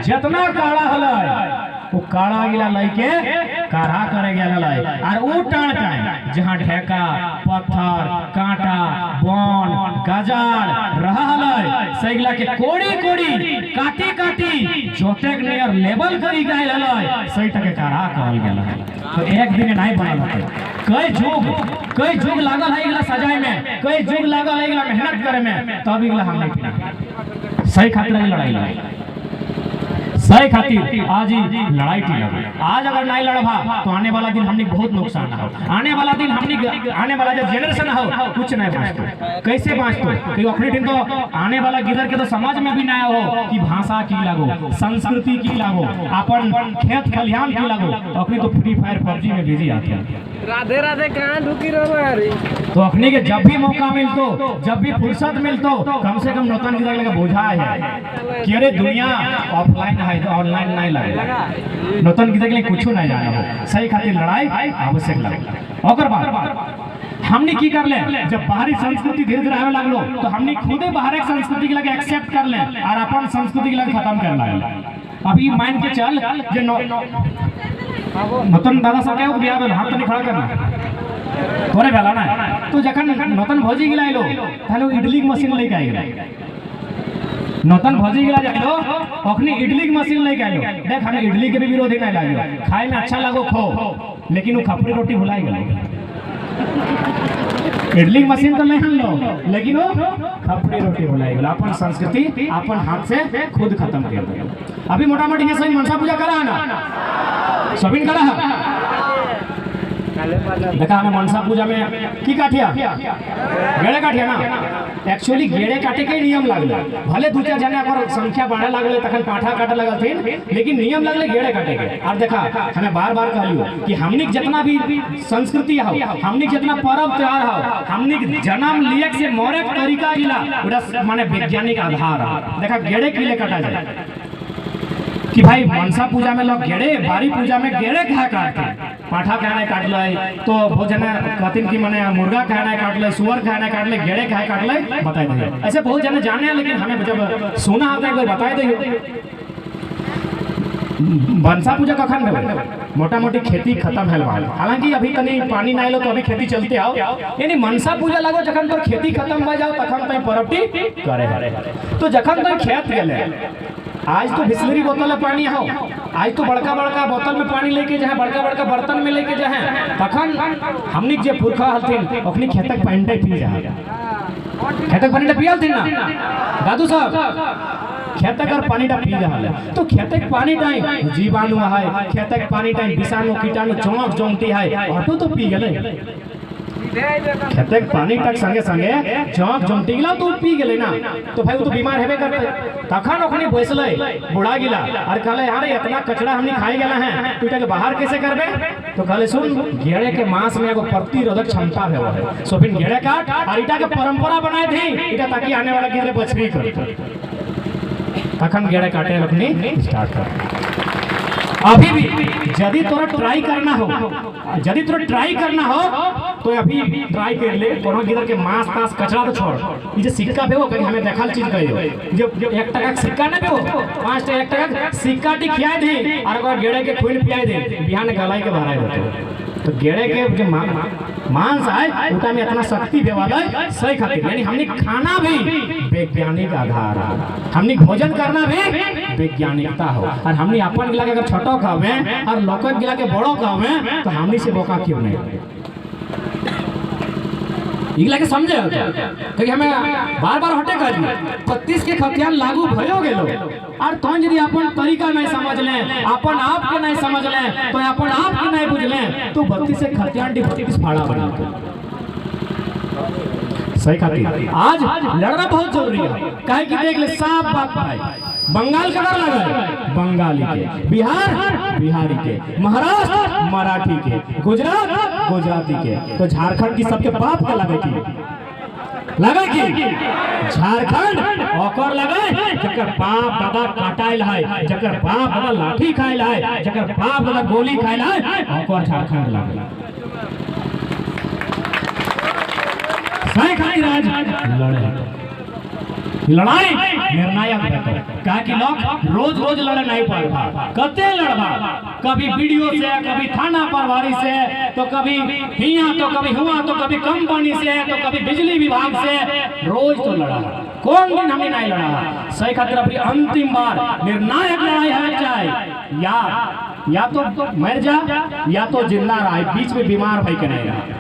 जितना काड़ा हले वो काड़ा गिला लेके काढ़ा करे गेला और वो टाण टाइम जहां ढेका पत्थर कांटा बन गजाल रहले सैगला के कोड़ी कोड़ी काटी काटी जोटेक नियर लेवल करी गए हले सही टके काढ़ा कहल गेला। तो एक दिन नहीं बनल है, कई जुग लागल है इगला सजाए में, कई जुग लागल है इगला मेहनत करे में, तब इगला हम नहीं सही खातिर लड़ाई लड़ाई सही खातिर आज ही लड़ाई की लगे। आज अगर नहीं लड़बा तो आने वाला दिन हमने बहुत नुकसान हो, आने वाला दिन हमने आने वाला जो जनरेशन हो कुछ नहीं बाँचतो, कैसे बाँचतो कि अपने दिन तो आने वाला गिरर के तो समझ में भी ना हो कि भाषा की लागो, संस्कृति की लागो, अपन खेत खलिहान की लागो, अपने तो फ्री फायर पबजी में बिजी आते हैं। राधे राधे कहाँ ढुकी रहो यार। तो अपने के जब भी मौका मिलतो जब भी फुर्सत मिलतो कम से कम नौतन गिरर लगा बोझा है कि अरे दुनिया ऑफलाइन है तो ऑनलाइन नहीं लगे, नौतन गिरर के लिए कुछ नहीं जाना हो, सही खातिर लड़ाई आवश्यक लगे। और बात हमने की कर ले जब बाहरी संस्कृति धीरे धीरे आने लगलो तो हमने खुदे बाहरी संस्कृति के लगे एक्सेप्ट कर ले और अपन संस्कृति के लगे खत्म कर ले। अभी मान के चल जे नौतन दादा सब क्या बियाह में हाथ नहीं खड़ा करना थोड़े बेला ना तो जखन नौतन भोजी गिला लो तालो इडली की मशीन लेके आइलो, नौतन भोजी गिला जाइलो अखनी इडली की मशीन लेके आइलो। देख हमें इडली के भी विरोधी नहीं लागियो, खाए में अच्छा लागो खो, लेकिन वो खपरी रोटी भुलाई गेलो। इडली की मशीन तो नहीं लो लेकिन वो खपरी रोटी भुलाई गेलो। अपन संस्कृति अपन हाथ से खुद खत्म कर दिया। अभी मोटा मोटी ये सही मनसा पूजा करा है ना, सभी करा है देखा हमें मनसा पूजा में की काटिया गेड़े काटिया ना एक्चुअली गेड़े काटे के नियम लागले भले दू चार जने अगर संख्या बढ़े लागले तखन पाठा काटे लगथिन लेकिन नियम लागले गेड़े काटे के। और देखा हमें बार बार कहलियो कि हमनी जितना भी संस्कृति हो हमनी जितना पर्व त्योहार हो हमनी जन्म लिए से मरे के तरीका इला उड़ा माने वैज्ञानिक आधार है। देखा गेड़े के लिए काटा जाए कि भाई मनसा पूजा में लोग गेड़े बारी पूजा में गेड़े खा काटते पाठा खाना काट ले तो भोजन कहतीन कि मैंने मुर्गा खाना काट ले सुअर खाना काट ले गेड़े खाए काट ले बताए दे ऐसे बहुत जने जाने हैं लेकिन हमें जब सुना आता है कोई बताए दे। मनसा पूजा कखन भेल मोटा मोटी खेती खत्म है हालांकि अभी तनी पानी ना लो तो अभी खेती चलते आओ यानी मनसा पूजा लगो जखन तो खेती खत्म हो जाओ तखन तई परबटी करे तो जखन तई खेत गेले आज तो बिस्लरी बोतल में पानी हो आज तो बड़का बड़का बोतल में पानी लेके जाए बड़का बड़का बर्तन में लेके जाए तखन हमनी जे पुरखा हलथिन ओखनी खेतक पानी पी जाए खेतक पानी पियालथिन ना दादू साहब खेतक और पानी पी रहा तो खेतक पानी टाइम जीवाणु है खेतक पानी टाइम विषाणु कीटाणु चौंक जोंकती है ऑटो तो पी गए खेतक पानी तक संगे संगे चौंक जोंकती गिला तो पी गए ना तो भाई वो तो बीमार हेबे करते तखन ओखनी बैसले बुढ़ा गिला और कहले यार इतना कचरा हमनी खाई गेला है तू के बाहर कैसे करबे तो कहले सुन गेड़े के मांस में एगो प्रतिरोधक क्षमता है सो फिर गेड़े काट और इटा के परंपरा बनाए थी इटा ताकि आने वाला गिरे बचरी कर तखन गेड़े काटे रखनी स्टार्ट कर। अभी भी यदि तोरा ट्राई करना हो तो अभी ट्राई कर ले कोनो गिर के मांस तास कचरा तो छोड़ ये जो सिक्का पे हो कहीं हमें देखल चीज कहियो जो 1 टका के सिक्का ना पे हो 5 टका 1 टका के सिक्का टी खियाए दे और अगर गेड़े के खून पियाए दे बिहान गलाई के बाहर आए तो गेड़े के जो मांस है उनका में इतना शक्ति देवाला सही खातिर यानी हमने खाना भी वैज्ञानिक आधार है हमने भोजन करना भी वैज्ञानिकता हो और हमने अपन गिला के अगर छोटो खावे और लोकन गिला के बड़ो खावे तो हमने से बोका क्यों नहीं इगला के समझे क्योंकि हमें बार बार हटे कर 32 के खतियान लागू भयो गेलो और तो यदि अपन तरीका नहीं समझ ले अपन आप के नहीं समझ ले तो अपन आप के नहीं बुझ ले तो 32 से खतियान 32 फाड़ा बना सही खातिर आज लड़ना बहुत जरूरी है काहे कि देख ले साफ बात भाई बंगाल का डर लगा है बंगाली के बिहार बिहारी के महाराष्ट्र मराठी के गुजरात गुजराती के तो झारखंड की सबके बाप के लगे की झारखंड ओकर लगे जकर बाप दादा काटाइल है जकर बाप दादा लाठी खाइल है जकर बाप दादा गोली खाइल है ओकर झारखंड लगे सही खातिर आज लड़ाई निर्णायक है कहा कि लोग रोज रोज लड़ नहीं पड़ता कते लड़बा कभी वीडियो से कभी थाना प्रभारी से तो कभी हिया तो कभी हुआ तो कभी कंपनी से तो कभी बिजली विभाग से रोज तो लड़ा कौन दिन हमने नहीं लड़ा सही खातिर अपनी अंतिम बार निर्णायक लड़ाई है जाए या तो मर जा या तो जिंदा रहे बीच में बीमार भाई के नहीं रहा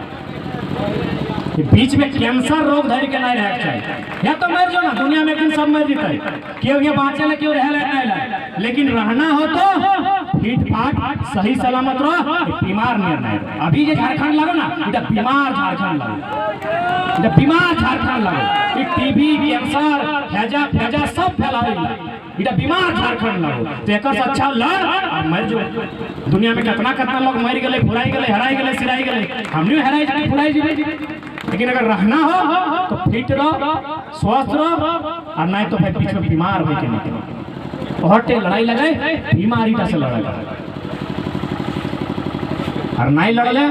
बीच में कैंसर रोग धर के नहीं रह चाहिए या तो मर जो ना दुनिया में एक सब मर जीते क्यों ये बाँचे क्यों रह लेकिन रहना हो तो फिट फाट सही सलामत रहो बीमार नहीं रहना अभी जो झारखंड लगो ना इधर बीमार झारखंड लगो इधर बीमार झारखंड लगो टीबी कैंसर हैजा सब फैलावे इधर बीमार झारखंड लगो तो एक अच्छा लड़ और मर जो दुनिया में कितना लोग मर गए फुराई गए हराई गए सिराई गए हमने हराई जाए फुराई जी लेकिन अगर रहना हो तो फिट रहो स्वस्थ रहो और नहीं तो फिर बीच में बीमार हो के निकलो हटे लड़ाई लगाए बीमारी का से लड़ाई और नहीं लड़ले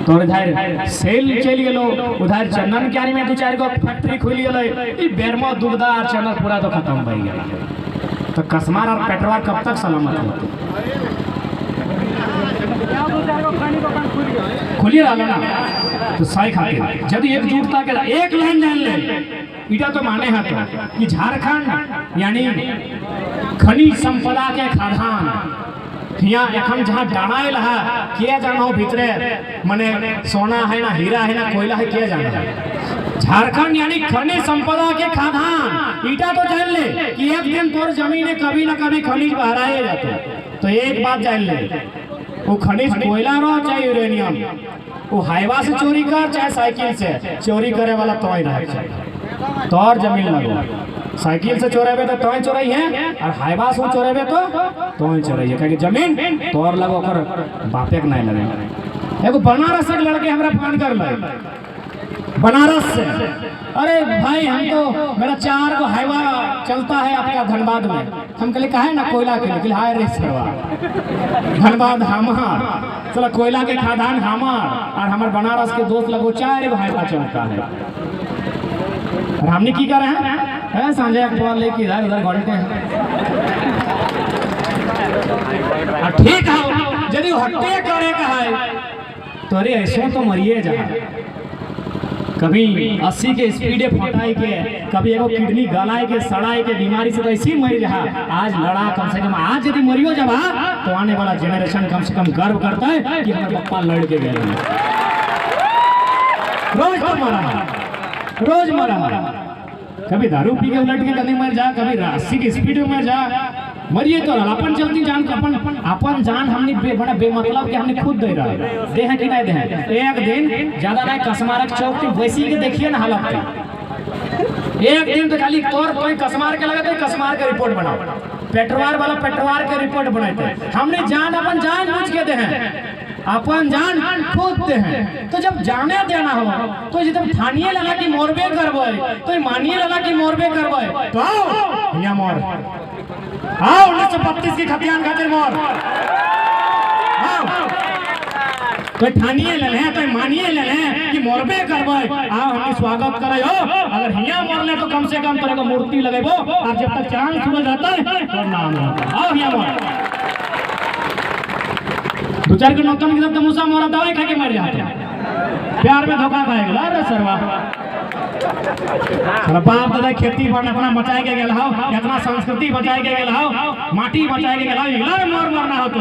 तो इधर सेल चल गलो उधर चंदन क्यारी में 2-4 गो फैक्ट्री खुल गए ई बेरमो दुबदा और चंदन पूरा तो खत्म हो गया तो कसमार और पेट्रोल कब तक सलामत होते खुली रहा ना तो सही खातिर यदि एकजुटता के एक लाइन जान ले इटा तो माने है तो कि झारखंड यानी खनिज संपदा के खादान यहाँ एखन जहाँ डाणाइल है किया जाना हो भीतरे मने सोना है ना हीरा है ना कोयला है किया जाना है झारखंड यानी खनिज संपदा के खादान इटा तो जान ले कि एक दिन तोर जमीन कभी ना कभी खनिज बहराए जाते तो एक बात जान ले वो खनिज कोयला रहो चाहे यूरेनियम, वो हाईवा से चोरी कर चाहे साइकिल से चोरी करे वाला तो ही रहे चाहिए। तो और जमीन लगो साइकिल से चोरेबे तो ही चोरई है, और हाईवा से चोरेबे तो ही चोरई है, क्योंकि जमीन तो और लगो कर बापे के नहीं लगे। एगो बनारस के लड़के हमरा फोन कर ले, बनारस से, अरे भाई हम तो मेरा 4 गो हाईवा चलता है आपका धनबाद में। हम कहले कहा है ना कोयला के लिए, हाय रे सरवा धनबाद हमार, चलो कोयला के खादान हमार, और हमारे बनारस के दोस्त लगो 4 गो हाईवा चलता है। और हमने की कर रहे हैं सांझे अखबार लेके इधर उधर घड़ते हैं। ठीक है यदि हट्टे करे का है तो अरे ऐसे तो मरिए जा, कभी 80 के स्पीडे फटाए के, कभी एगो किडनी गलाए के सड़ाए के बीमारी से तो ऐसी मर जा। आज लड़ा कम से कम, आज यदि मरियो जब तो आने वाला जनरेशन कम से कम गर्व करता है कि हमारे पप्पा लड़ के गए। रोज तो मरा, रोज मरा, कभी दारू पी के उलट के कहीं मर जा, कभी 80 की स्पीड में मर जा, मरिए तो अपन चलती जान अपन जान हमने बड़ा बेमतलब के हमने खुद दे रहा दे हैं कि नहीं दे हैं। एक दिन ज्यादा नहीं कसमारक चौक पे वैसी के देखिए ना हालत पे, एक दिन तो खाली तोर कोई कसमार के लगा तो कसमार के रिपोर्ट बनाओ, पेट्रोवार वाला पेट्रोवार के रिपोर्ट बनाते। हमने जान अपन जान बुझ के दे हैं, अपन जान खुद दे हैं। तो जब जाने देना हो तो जब थानिए लगा कि मोरबे करबे तो मानिए लगा कि मोरबे करबे तो आओ यहाँ मोर, आओ 1932 की खतियान खातिर मोर, आओ तो थानिए ले लें तो मानिए ले लें कि मोरबे करबे, आओ हमने स्वागत करे हो। अगर हिया मोरले तो कम से कम तेरे को मूर्ति लगेबो, और जब तक चांद सूरज आता है तो नाम आओ हिया मोर। 2-4 के नौतन की जब मुसा मोरा दवाई खा के मर जाते हैं, प्यार में धोखा खाएगा। अरे सरवा बाप दादा खेती पर अपना बचाए के गेल हो, इतना संस्कृति बचाए के गेल हो, माटी बचाए के गेल हो, इला मोर मरना हो तो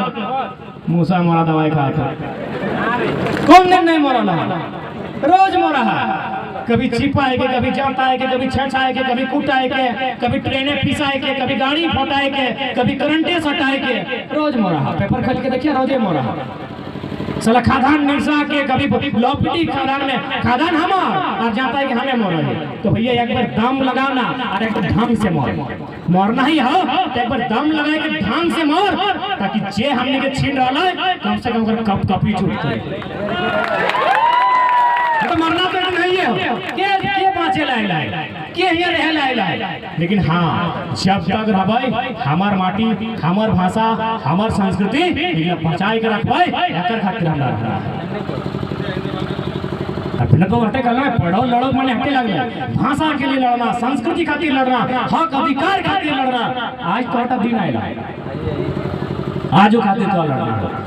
मुसा मोरा दवाई खाता कौन दिन नहीं मोरा लगा, रोज मोरा है। कभी छिपाए के, कभी जाताए के, कभी छछाए के, कभी कुटाए के, कभी ट्रेने पिसाए के, कभी गाड़ी फटाए के, कभी करंटे सटाए के, रोज मोरा है। पेपर खोल के देखिए रोजे मोरा है। साला खादान निर्सा के, कभी लॉपिटी खादान में खादान हमार और जाता है कि हमें मोर है। तो भैया एक बार दम लगाना और एक ढंग से मोरना ही हो, तो एक बार दम लगाए के ढंग से मोर, ताकि जे हमने के छीन रहा है कम से कम कप कपी छूटते तो मरना तो नहीं है के बाँचे लाए के यहाँ रह लाए। लेकिन हाँ जब तक रहबै हमार माटी, हमार भाषा, हमार संस्कृति बचाए के रखबै, एकर खातिर हमरा रहना। अपने तो हटे कल में पढ़ो लड़ो मैंने हटे लगल, भाषा के लिए लड़ना, संस्कृति खातिर लड़ना, हक अधिकार खातिर लड़ना। आज तो हटा दिन आएगा, आज खातिर तो लड़ना।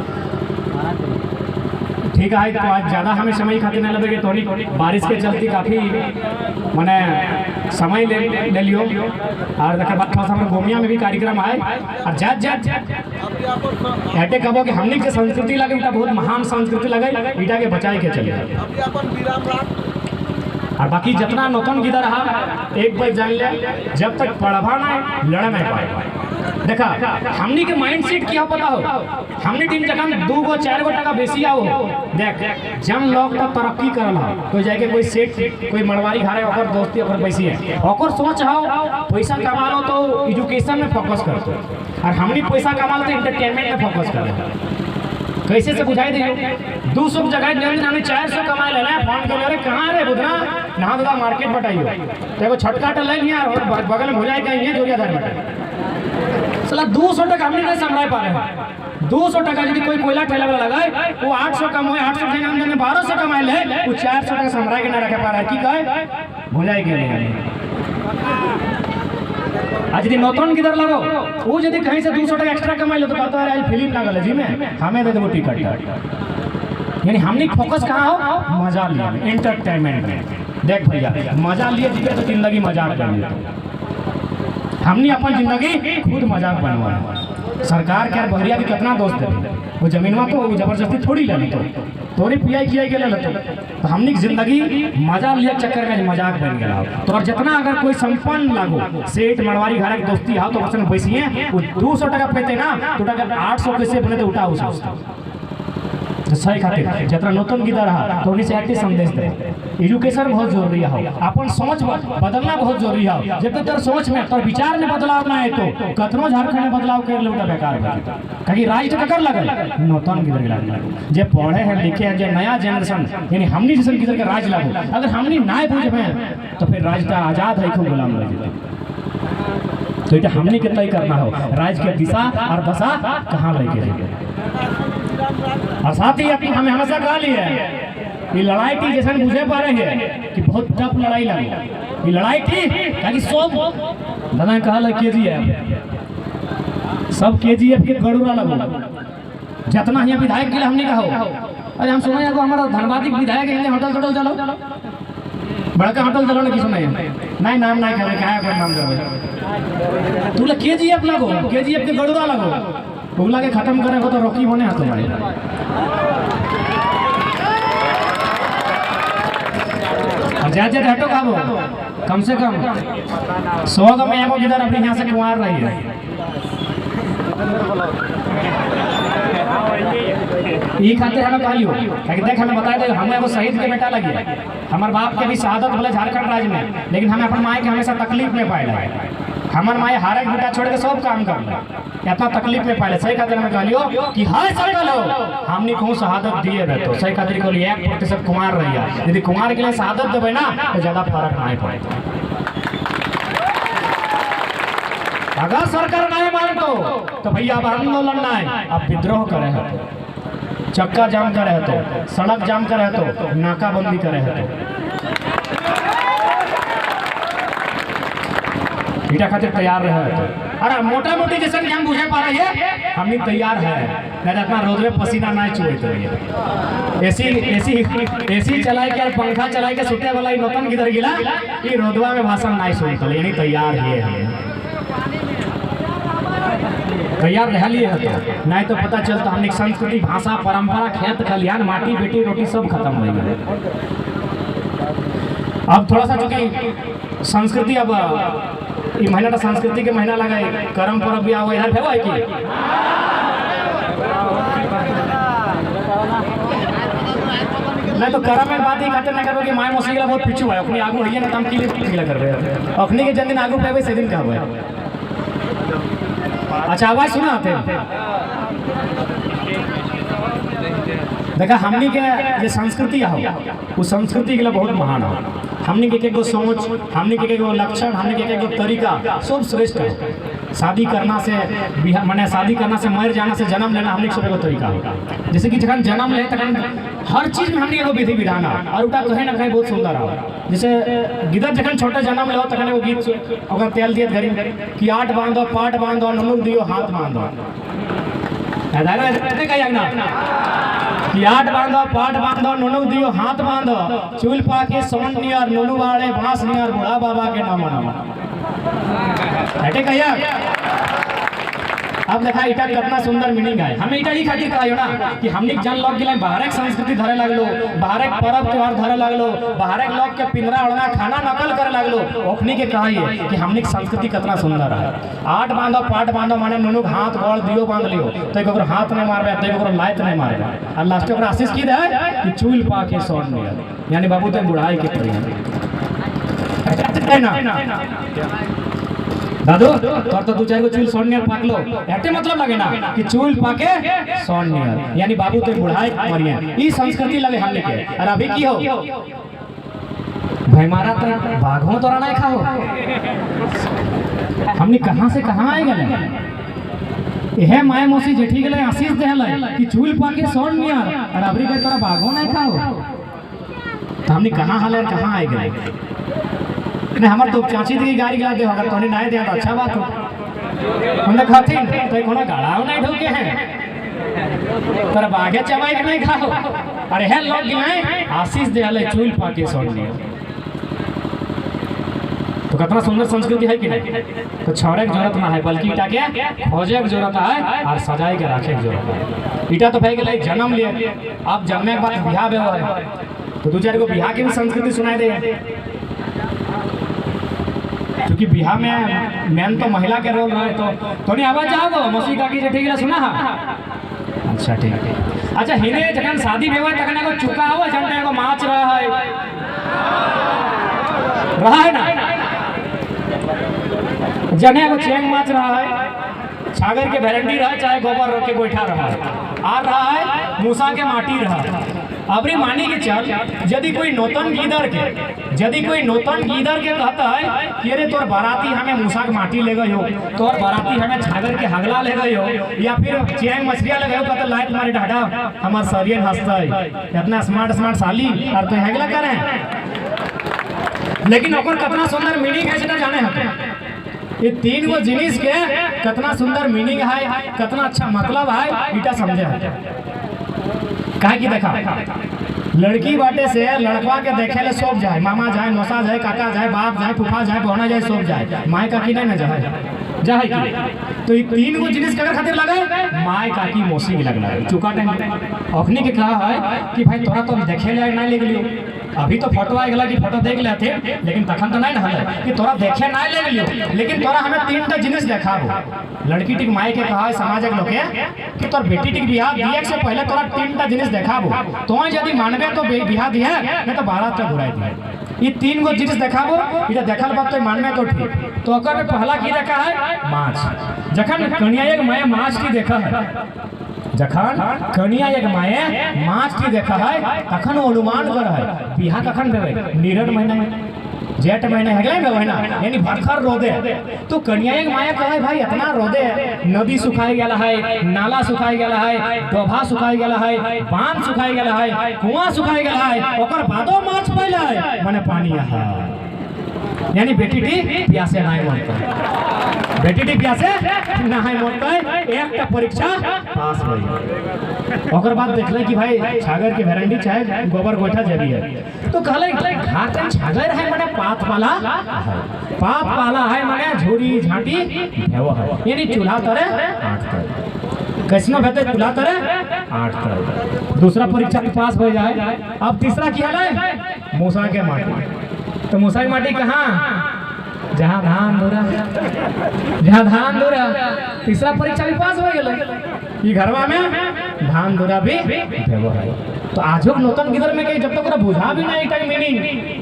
ठीक है तो आज ज़्यादा हमें समय खातिर नहीं लगेगा, थोड़ी बारिश के चलती काफ़ी मैंने समय ले लियो। और देखा बात थोड़ा सा हमारे गोमिया में भी कार्यक्रम आए, और जात ऐटे कहो कि हमने के संस्कृति लगे, इटा बहुत महान संस्कृति लगे, इटा के बचाए के चले। और बाकी जितना नौतन गिदा रहा एक बार जान ले, जब तक पढ़वा नहीं लड़ नहीं पाए। देखा हमनी के माइंड सेट क्या पता हो, हमने टीम जगह 2-4 टका बेसी आओ। देख जब लोग तो तरक्की करल हो, कोई जाके कोई सेठ कोई मरवारी घारे ओकर दोस्ती ओकर पैसी है, ओकर सोच हो पैसा कमा लो तो एजुकेशन में फोकस कर दो, और हमनी पैसा कमा लो तो एंटरटेनमेंट में फोकस कर। कैसे से बुझाई दियो 200 जगह जन 400 कमा ले फोन कर रे कहाँ रे बुधना नहा दादा मार्केट बताइयो तो एगो छटका ले लिया और बगल में हो जाएगा ये जोरिया धर बेटा साला 200 टका हमने नहीं संभाल पा रहे। 200 टका यदि कोई कोयला ठेला वाला लगाए वो 800 कमाए, 800 के नाम देने 1200 कमाए ले, वो 400 टका संभाल के ना रख पा रहा है। की कहे हो जाएगी आज यदि नौतन किधर लगो वो यदि कहीं से 200 टका एक्स्ट्रा कमाई लो तो कहता है आज फिल्म ना गले जी में हमें दे दो टिकट। यानी हमने फोकस कहाँ हो मजा लिया एंटरटेनमेंट में। देख भैया मजा लिए जीते तो जिंदगी मजाक कर लिए, हमने अपन जिंदगी खुद मजाक बनवा। सरकार के बहरिया के कितना दोस्त है, वो जमीनवा तो जबरदस्ती थोड़ी ले तो थोड़ी पियाई किया के ले तो हमने जिंदगी मजा लिया चक्कर में मजाक बन गया। तो और जितना अगर कोई संपन्न लागो सेठ मरवारी घर की दोस्ती आओ तो वैसे बैसी है वो 200 टका पेते ना तो 800 कैसे बने तो उठा तो सही खातिर जितना नूतन गिदा रहा तो उन्हीं से एक्टिव संदेश दे। एजुकेशन बहुत जरूरी है, अपन सोच बदलना बहुत जरूरी है। जब तक सोच में तो विचार में बदलाव ना है तो कतनो झारखंड में बदलाव कर ले उटा बेकार है। कहीं राज तो कर लगल नूतन गिदर लगे जे पढ़े हैं लिखे हैं, जो नया जनरेशन यानी हमनी जैसे गिदर के राज लागू। अगर हमनी ना बुझे तो फिर राज तो आजाद है, खूब गुलाम रह जाए। तो ये हमनी के तय करना हो राज के दिशा और दशा कहाँ लेके जाए। और साथ ही अपनी हमें हमेशा कहा ली है कि लड़ाई थी जैसे बुझे पा रहे हैं कि बहुत टफ लड़ाई लगी। ये लड़ाई थी ताकि सब दादा कहा KGF सब KGF के गड़ूरा लगो जितना यहाँ विधायक के लिए हमने कहा। अरे हम सुना तो हमारा धनबाद विधायक है होटल चलो बड़का होटल चलो ना कि सुना नहीं नाम नहीं करे क्या नाम कर तू KGF लगो KGF के गड़ूरा लगो उगला के खत्म करे हो तो रोकी होने हाथ भाई। ज्यादा हटो खाबो कम से कम 100 में एगो किधर अपने यहाँ से कुंवार रही है। ये खाते हमें कहलियो देख हमें बताए दे हमें एगो शहीद के बेटा लगी है। हमारे बाप के भी शहादत भले झारखंड राज्य में, लेकिन हमें अपने माए के हमेशा तकलीफ में पाए। हमारे माए हारे बेटा छोड़ के सब काम कर ले इतना तकलीफ में पाए। सही खातिर हमें कहलियो कि हाय सकल हो हमने कहूँ शहादत दिए बे तो सही खातिर कहलिए 1% कुमार रही है। यदि कुमार के लिए शहादत देवे ना तो ज्यादा फर्क नहीं पड़े। अगर सरकार नहीं मान तो भैया अब आंदोलन ना है, अब विद्रोह करे है तो चक्का जाम करे है तो सड़क जाम करे है तो नाकाबंदी करे है तो इटा खातिर तैयार रहे। अरे मोटा मोटी जैसे कि हम बुझे पा रही है हमने तैयार है नहीं इतना रोड में पसीना ना चुए तो एसी चलाए के पंखा चलाए के सुते वाला नौतन किधर गिला ये रोडवा में भाषण नहीं सुन तो यानी तैयार है तैयार रह लिए है तो नहीं तो पता चलता हमने संस्कृति भाषा परंपरा खेत खलिहान माटी बेटी रोटी सब खत्म हो गए। अब थोड़ा सा चूंकि संस्कृति अब ये महीना तो संस्कृति के महीना लगा है करम पर्व भी आओ इधर भेवा है कि नहीं तो करम में बात ही खातिर नहीं करो कि माय मौसी के बहुत पीछू है अपनी आगू है ना तम के लिए कर रहे हैं अपनी के जन दिन आगू पे से दिन का हुआ है। अच्छा आवाज सुना आते देखा हमनी के जो संस्कृति है वो संस्कृति के लिए बहुत महान है। हमने के एक सोच हमने के एक लक्षण हमने के एक तरीका सब श्रेष्ठ है। शादी करना से माने शादी करना से मर जाना से जन्म लेना हमने सब एगो तरीका है। जैसे कि जखन जन्म ले तखन हर चीज में हमने एगो विधि विधान है और उटा कहीं ना कहीं बहुत सुंदर है। जैसे गिदर जखन छोटे जन्म ले तखन एगो गीत अगर तेल दिए घरी कि आठ बांधो पाट बांधो नुनुक दियो हाथ बांधो आठ बांधो पाट बांधो नुनुक दियो हाथ बांधो चूल पाके सोन नियर नुनु वाले बांस नियर बूढ़ा बाबा के नाम हटे कहिया। अब देखा इटा कितना सुंदर मीनिंग है। हमें इटा ही खातिर कहा ना कि हमने जन लोग के लिए बाहर संस्कृति धरे लगलो बाहर पर्व त्योहार धरे लगलो बाहर लोग के पिंजरा ओढ़ना खाना नकल करे लगलो ओखनी के कहा कि हमने संस्कृति कितना सुंदर है। आठ बांधो पाट बांधो माने नुनुक हाथ गोड़ दियो बांध लियो तो एक हाथ नहीं मारबे तो एक लाइत नहीं मारबे और लास्ट में आशीष की दे कि चूल पाके सोन नियर यानी बाबू तो बुढ़ाई के दादू तोर तो दो चार गो चूल सोन नियर पाक लो एटे मतलब लगे ना कि चूल पाके सोन नियर यानी बाबू तो बुढ़ाई मरिया ई संस्कृति लगे हमने के। और अभी की हो भाई मारा तो बाघों तोरा नहीं खाओ हमने कहां से कहां आए गए यह माय मौसी जेठी गले आशीष देहले कि चूल पाके सोन नियर और अबरी के तोरा बाघों नहीं खाओ तो हमने कहां हाले कहां आए गए। नहीं हमारे तो चाची दी गाड़ी गिला दे अगर तोने नहीं दिया तो अच्छा बात हो हमने खाती तो कोनो गाड़ाओ नहीं ढोके हैं पर बागे चबाई के नहीं खाओ। अरे है लोग गिलाए आशीष दे हले चूल पाके सोन नियर तो कितना सुंदर संस्कृति है कि नहीं। तो छोड़े की जरूरत ना है बल्कि इटा के खोजे की जरूरत है और सजाई के रखे की जरूरत है। इटा तो भाई के जन्म लिए अब जन्मे के बाद बिहार व्यवहार है तो दो चार को बिहार की भी संस्कृति सुनाई दे क्योंकि बिहार में मेन तो महिला के रोल रहे तो नहीं आवाज जाओगे मौसी काकी जेठी गिला सुना है अच्छा ठीक है। अच्छा हिने जखन शादी भेवा तखन एगो चुका हो झंडा एगो माछ रहा है ना जने एगो चेंग माछ रहा है, छागर के भेरंडी रहा, चाहे गोबर रोक के गोइठा रहा आ रहा है, मूसा के माटी रहा। अबरी मानी के चल यदि कोई नौतन गीदर के कहता है कि अरे तोर बाराती हमें मूसा के माटी ले गई हो, तोर बाराती हमें छागर के हगला ले गई हो, या फिर चेंग मछलियां ले गई हो, कहता लाइट मारे ढाडा हमार सरियन हंसता है इतना स्मार्ट साली और तो हगला करे। लेकिन ओकर कितना सुंदर मीनिंग है सेटा जाने हते। ये तीन गो जिनिस के कितना सुंदर मीनिंग है, कितना अच्छा मतलब है, इटा समझे है। काहे की देखा लड़की बाटे से लड़कवा के देखे ले सोप जाए, मामा जाए, मौसा जाए, काका जाए, बाप जाए, फूफा जाए, बहना जाए, सोप जाए, माए काकी नहीं ना जाए की। तो ये तीन गो जिनिस कगर खातिर लगे माए काकी मौसी के लगला चुका टाइम अखनी के कहा है कि भाई तोरा तो देखे ले नहीं ले गेलियो, अभी तो फोटो आ गला कि फोटो देख लेते, लेकिन तखन तो नहीं रहल कि तोरा देखे नहीं ले गेलियो, लेकिन तोरा हमें तीनटा जिनिस देखाबो। लड़की टिक माए के कहा है समाज के लोग कि तोर बेटी टिक बियाह दिए से पहले तोरा तीनटा जिनिस देखाबो, तो यदि मानबे तो बियाह दिए नहीं तो बारात तक बुराई दिए। ये तीन गो जिनिस देखाबो, इटा देखल बात तो मानबे तो ठीक। तो ओकर में पहला की देखा है माछ। जखन कन्या एक माए माछ की देखा है, जखन कन्या एक माए माछ की देखा है तखन अनुमान कर है बियाह कखन देवे, नीरर महीना जेठ महीने है ना, यानी भरखर रोदे। तो कन्या एक माया कहे भाई इतना रोदे, नदी सुखाई गया है, नाला सुखाई गया है, डोभा सुखाई गया है, बांध सुखाई गया है, कुआं सुखाई गया है, ओकर बादो माछ पहले है माने पानी है, यानी बेटी टी प्यासे नहीं मरता, बेटी टी प्यासे नहीं मरता है। एक परीक्षा पास हुई, ओकर बाद देखले कि भाई छागर के भेरंडी चाहे गोबर गोइठा जरी है, तो कहले घाटन छागर है माने पात पाला है माने झूरी झाटी भेव है, यानी चूल्हा तरे आठ तर कैसनो भेते चूल्हा तरे आठ तर। दूसरा परीक्षा पास हो जाए। अब तीसरा क्या है मूसा के माटी। तो मूसा की माटी कहाँ जहाँ धान धोरा, तीसरा परीक्षा भी पास हो गए, घरवा में धान धोरा भी भेवो है। तो आजो नौतन गिदर में कहीं जब तक बुझा भी नहीं टाइम मीनिंग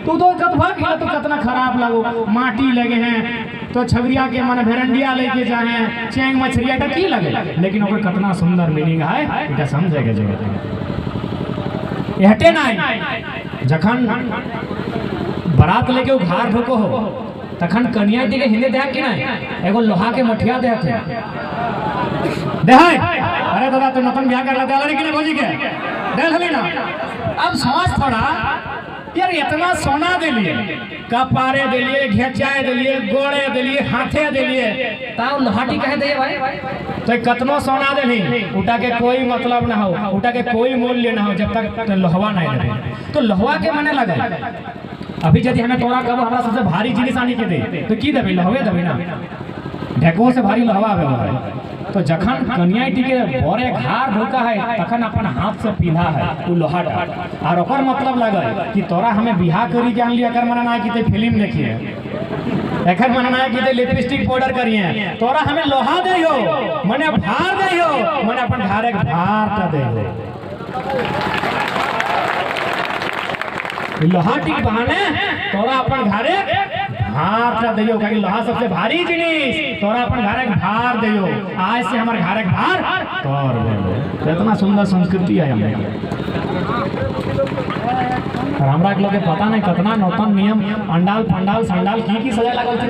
तू तो कत भाग गया तो कितना खराब लगो, माटी लगे हैं तो छगरिया के मन भेरंडिया लेके जाए, चेंग मछलिया का की लगे, लेकिन ओकर कितना सुंदर मीनिंग है इटा समझे के जरूरत है। हटे नहीं जखन बारात लेके घर ढोको हो तखन कन्या टी के हिंदे देख कि नहीं एगो लोहा के मठिया दे थे दे है। अरे दादा तो नतन ब्याह कर लेते अलग नहीं भोजी के दे हली ना। अब समझ थोड़ा यार इतना सोना दे लिए, कपारे दे लिए, घेचाए दे लिए, गोड़े दे लिए, हाथे दे लिए, ताऊ लोहाटी कहे दे भाई तो कतनो सोना दे नहीं, उठा के कोई मतलब ना हो, उठा के कोई मूल्य ना हो जब तक लोहवा नहीं दे। तो लोहवा के मने लगा अभी यदि हमें तोरा कब हमारा सबसे भारी जिनिस आनी के दे तो की देबे लहवे देबे ना, ढेको से भारी लहवा आवे है। तो जखन कन्या टी के बोरे घार ढोका है तखन अपन हाथ से पीधा है उ लोहाटा, और ओकर मतलब लगे कि तोरा हमें बियाह करी जान लिया कर मना ना कि ते फिल्म देखिए, एखर मना ना कि ते लिपस्टिक पाउडर करिए, तोरा हमें लोहा दे हो मने भार दे हो मने अपन घारे भार त दे हो। लोहा टिक बहाने तोरा अपन घरे भार का दियो, कहीं लोहा सबसे भारी जिनिस तोरा अपन घरे भार दियो, आज से हमारे घरे भार तोर दे। इतना सुंदर संस्कृति है हमने, और हमरा के लोग के पता नहीं कितना नौतन नियम अंडाल पंडाल संडाल की सजा लगल थे।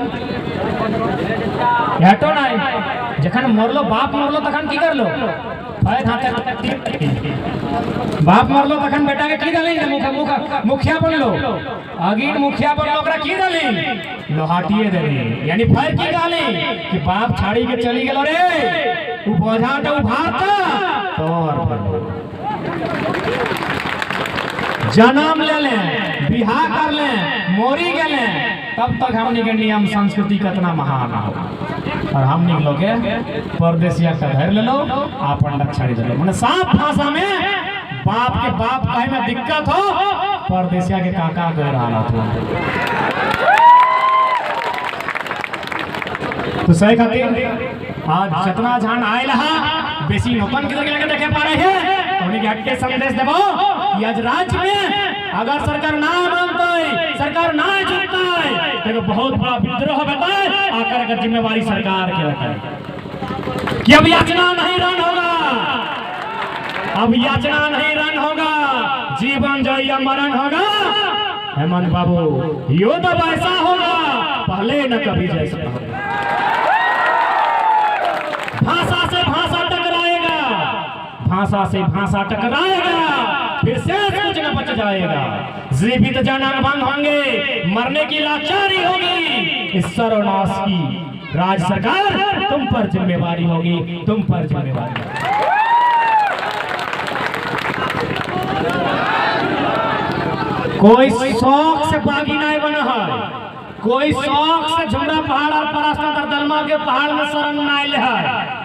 हटो नहीं जखन मरलो बाप मरलो तखन की कर लो बाप मरलो तखन बेटा के की डाली मुखिया बनलो, अगीन मुखिया बनलो ओकरा की डाली लोहाटिए देली, यानी फर की डाली कि बाप छाड़ी के चली गेलो रे उ बोझा तो उभारता तोर जन्म ले ले बिहार कर ले मोरी गेले तब तक हमनी के नियम संस्कृति कितना महान हो, और हमनी लोग के परदेसिया का घर ले लो आपन लक्षणी दे लो। माने साफ भाषा में बाप के बाप कहे में दिक्कत हो, परदेसिया के काका गैर हालत हो। तो सही खातिर आज जितना जान आए लहा बेसी नौतन किधर के लगे देखे पा रहे हैं हमने के हक के संदेश देबो कि आज राज्य में अगर सरकार ना मानता है, सरकार ना झुकता है तो बहुत बड़ा विद्रोह बताए आकर का जिम्मेवारी सरकार के बताए कि अब याचना नहीं रन होगा, अब याचना नहीं रन होगा, जीवन जय या मरण होगा। हेमंत बाबू यो तो ऐसा होगा पहले न कभी जैसा होगा। भाषा से भाषा टकराएगा, भाषा से भाषा टकराएगा, फिर से कुछ न बच जाएगा। जीवित जन भंग होंगे, मरने की लाचारी होगी। इस सर्वनाश की राज्य सरकार तुम पर जिम्मेवारी होगी, तुम पर जिम्मेवारी। कोई शौक से बागी नहीं बना है, कोई शौक से झुमरा पहाड़ और परास्ता दलमा के पहाड़ में शरण नहीं ले है।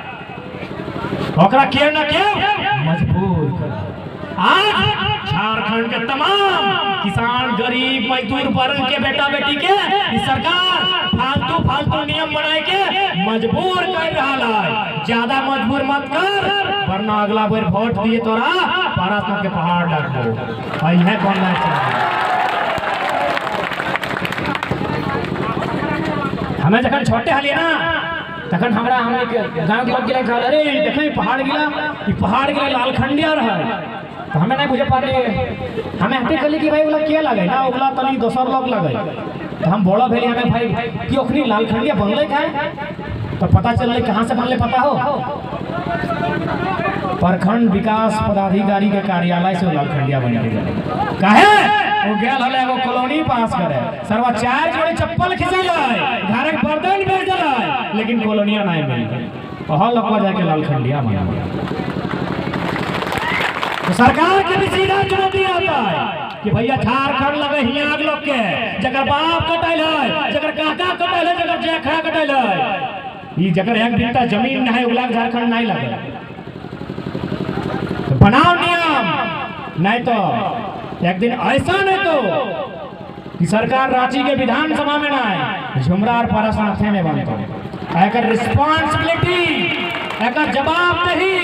ओकरा के न के मजबूर कर। आज झारखंड के तमाम किसान, गरीब, मजदूर वर्ग के बेटा बेटी के इस सरकार फालतू फालतू नियम बनाए के मजबूर कर रहा है। ज्यादा मजबूर मत कर, वरना अगला बार वोट दिए तोरा परास्ता के पहाड़ डाल दो। भाई है कौन ना चाहिए। हमें जखन छोटे हलिए ना तखन हमरा हमने गांव के लोग गिला कहल, अरे देखे पहाड़ गिला, ई पहाड़ गिला लालखंडिया रहे। तो हमें नहीं बुझे पाले, हमें हटे कहली कि भाई ओला के लगे ना, ओला तली दोसर लोग लगे। तो हम बोला भेली हमें भाई कि ओखनी लालखंडिया बनले काहे, तो पता चलले कहां से बनले पता हो, प्रखंड विकास पदाधिकारी के कार्यालय से लालखंडिया बन के काहे वो गेल हले एगो कॉलोनी पास करे, सरवा 4 जोड़ी चप्पल खिंचल है, घर के बर्तन बेचल है, लेकिन कॉलोनिया नहीं मिली। वहां लोग जाके लालखंडिया बना। तो सरकार के भी सीधा चुनौती आता है कि भैया झारखंड लगे हियां लोग के जकर बाप कटल है, जकर काका कटल है, जकर जेठा कटल है, ई जकर एक बिट्टा जमीन नहीं उला झारखंड नहीं लगे। तो बनाओ नियम, नहीं तो एक दिन ऐसा नहीं तो कि सरकार रांची के विधानसभा में ना है, झुमरा और पारासाथे में बनता। एक रिस्पांसिबिलिटी, एक जवाबदेही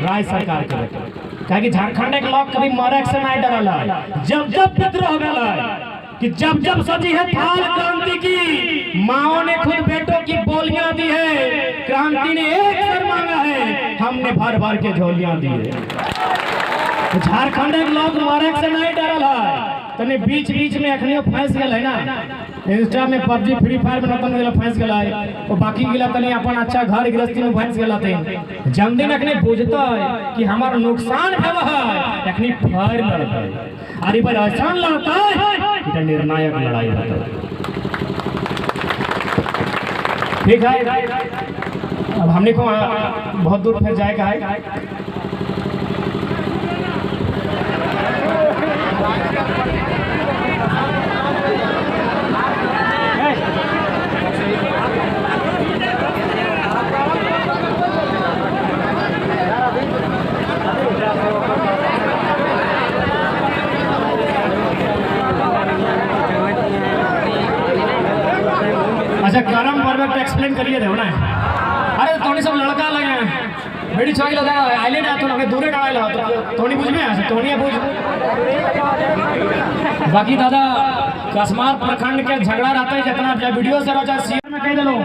राज्य सरकार के कहे कि झारखंड के लोग कभी मरे से नहीं डरल है। जब जब विद्रोह भेल कि जब जब सजी है थाल क्रांति की, माओ ने खुद बेटों की बोलियां दी है, क्रांति ने एक सर मांगा है, हमने भर भर के झोलियां दी है। तो झारखंड के लोग मरे से नहीं डरल है। तने बीच बीच में अखनियो फंस गए है ना, इंस्टा में पबजी फ्री फायर में नतन गेला फंस गेला है, और बाकी गेला तनी अपन अच्छा घर गृहस्थी में फंस गेला थे। जमदिन अखने बुझता है कि हमार नुकसान भेल है, अखनी फायर लड़ता है, अरे पर ऐसा लड़ता है कि निर्णायक लड़ाई होता है। ठीक है, अब हमने को बहुत दूर फिर जाएगा है। अच्छा गरम परफेक्ट एक्सप्लेन करिए देव ना। अरे तोनी सब लड़का लगे बेड़ी छाई लगा आइले ना तो लगे दूरे डाले ला तो तोनी बुझ में आ तोनी बुझ। बाकी दादा कसमार प्रखंड के झगड़ा रहता है जितना वीडियो से रोजा सीएम में कह देलो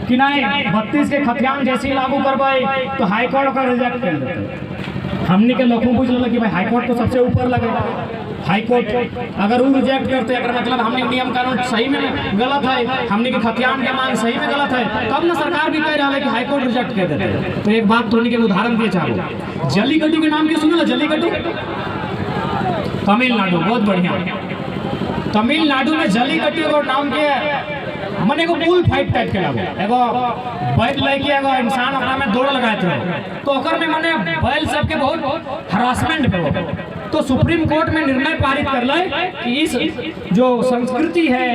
कि नहीं 32 के खतियान जैसी लागू करवाई तो हाई कोर्ट का रिजेक्ट कर देते। हमने के लोगों बुझ लगे कि भाई हाई कोर्ट तो सबसे ऊपर लगेगा, हाई कोर्ट अगर वो रिजेक्ट करते हैं मतलब हमने नियम कानून सही में गलत है, हमने के खतियान के मांग सही में गलत है, तब ना सरकार भी कह रहा है कि हाई कोर्ट रिजेक्ट कर देते हैं। तो एक बात तो के उदाहरण दिए चाहो, जल्लीकट्टू के नाम के सुनो ना, जल्लीकट्टू तमिलनाडु, बहुत बढ़िया। तमिलनाडु में जल्लीकट्टू और नाम के मन एगो बुल फाइट टाइप के लगे, एगो बैल लेके एगो इंसान अपना में दौड़ लगाए थे, तो ओकर में माने बैल सबके बहुत हरासमेंट पे। तो सुप्रीम कोर्ट में निर्णय पारित कर ले कि इस जो संस्कृति है,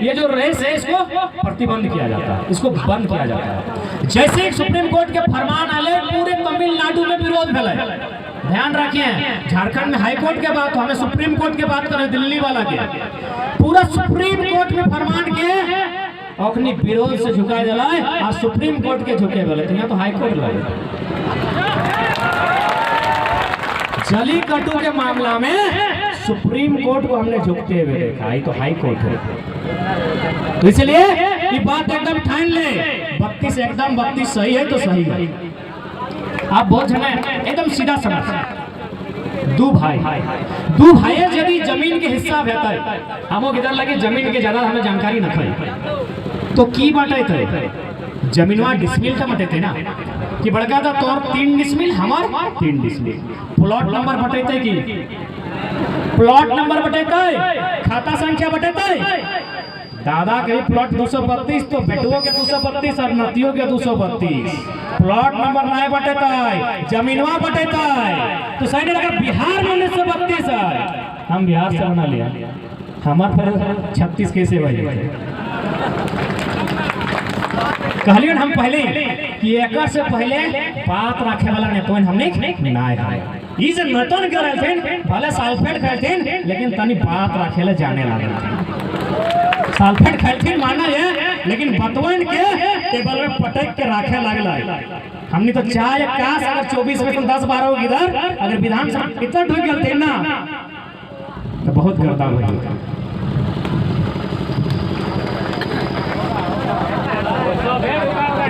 ये जो रेस है, इसको प्रतिबंध किया जाता है, इसको बंद किया जाता है। जैसे सुप्रीम कोर्ट के फरमान आले पूरे तमिलनाडु में विरोध फैला। ध्यान रखिए, झारखंड में हाई कोर्ट के बात, तो हमें सुप्रीम कोर्ट की बात करें, दिल्ली वाला के पूरा सुप्रीम कोर्ट में फरमान के अपनी विरोध से झुकाए जलाए और सुप्रीम कोर्ट के झुके बोले, तो यहाँ तो हाई कोर्ट लगे। जली कटु के मामला में सुप्रीम कोर्ट को हमने झुकते हुए देखा, ये तो हाई कोर्ट है। तो इसलिए ये बात एकदम ठान ले, 32 एकदम 32 सही है तो सही है। आप बहुत जने एकदम सीधा समझ, दू भाई यदि जमीन के हिस्सा रहता है, हमो किधर लगे जमीन के ज्यादा हमें जानकारी न खाई तो की बाटे थे जमीनवा डिसमिल का बटे थे ना कि बड़का था तोर 3 डिसमिल हमार 3 डिसमिल, प्लॉट नंबर बटेते की प्लॉट नंबर बटेते, खाता संख्या बटेते, दादा के प्लॉट 232 तो बेटुओं के 232 और नतियों के 232, प्लॉट नंबर नहीं बटेता, जमीनवा बटेता। तो सही लगा बिहार में 1932 है, हम बिहार से बना लिया, हमारे पर 36 कैसे बजे कहलिए हम पहले कि एक से पहले बात रखे वाला नेतवन हमने ना है, ई जे नतन करे थे भले सालफेट खाए थे लेकिन तनी बात रखे ला जाने लागल थे, सालफेट खाए थे माना है लेकिन बतवन के टेबल में पटक के रखे लागल। हमने तो चाहे काश अगर 24 में 10-12 इधर अगर विधानसभा इतना ढुक गए थे ना तो बहुत गर्दा हो।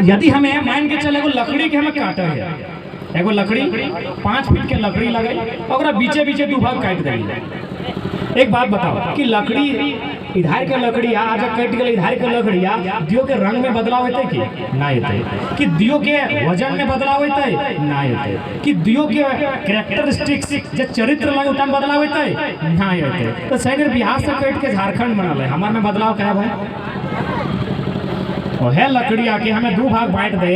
यदि हमें मान के चले एगो लकड़ी के हमें काटे है, एगो लकड़ी 5 फीट के लकड़ी लगाई और बीचे बीचे 2 भाग काट देंगे। एक बात बताओ कि लकड़ी इधर के लकड़िया आज कट गए, इधर के लकड़िया दियो के रंग में बदलाव होते कि ना होते, कि दियो के वजन में बदलाव होते ना होते, कि दियो के कैरेक्टरिस्टिक्स जो चरित्र लगे उठा बदलाव होते ना होते। तो सही बिहार से कट के झारखंड बना ले, हमारे में बदलाव क्या है है लकड़ी आके हमें 2 भाग बांट दे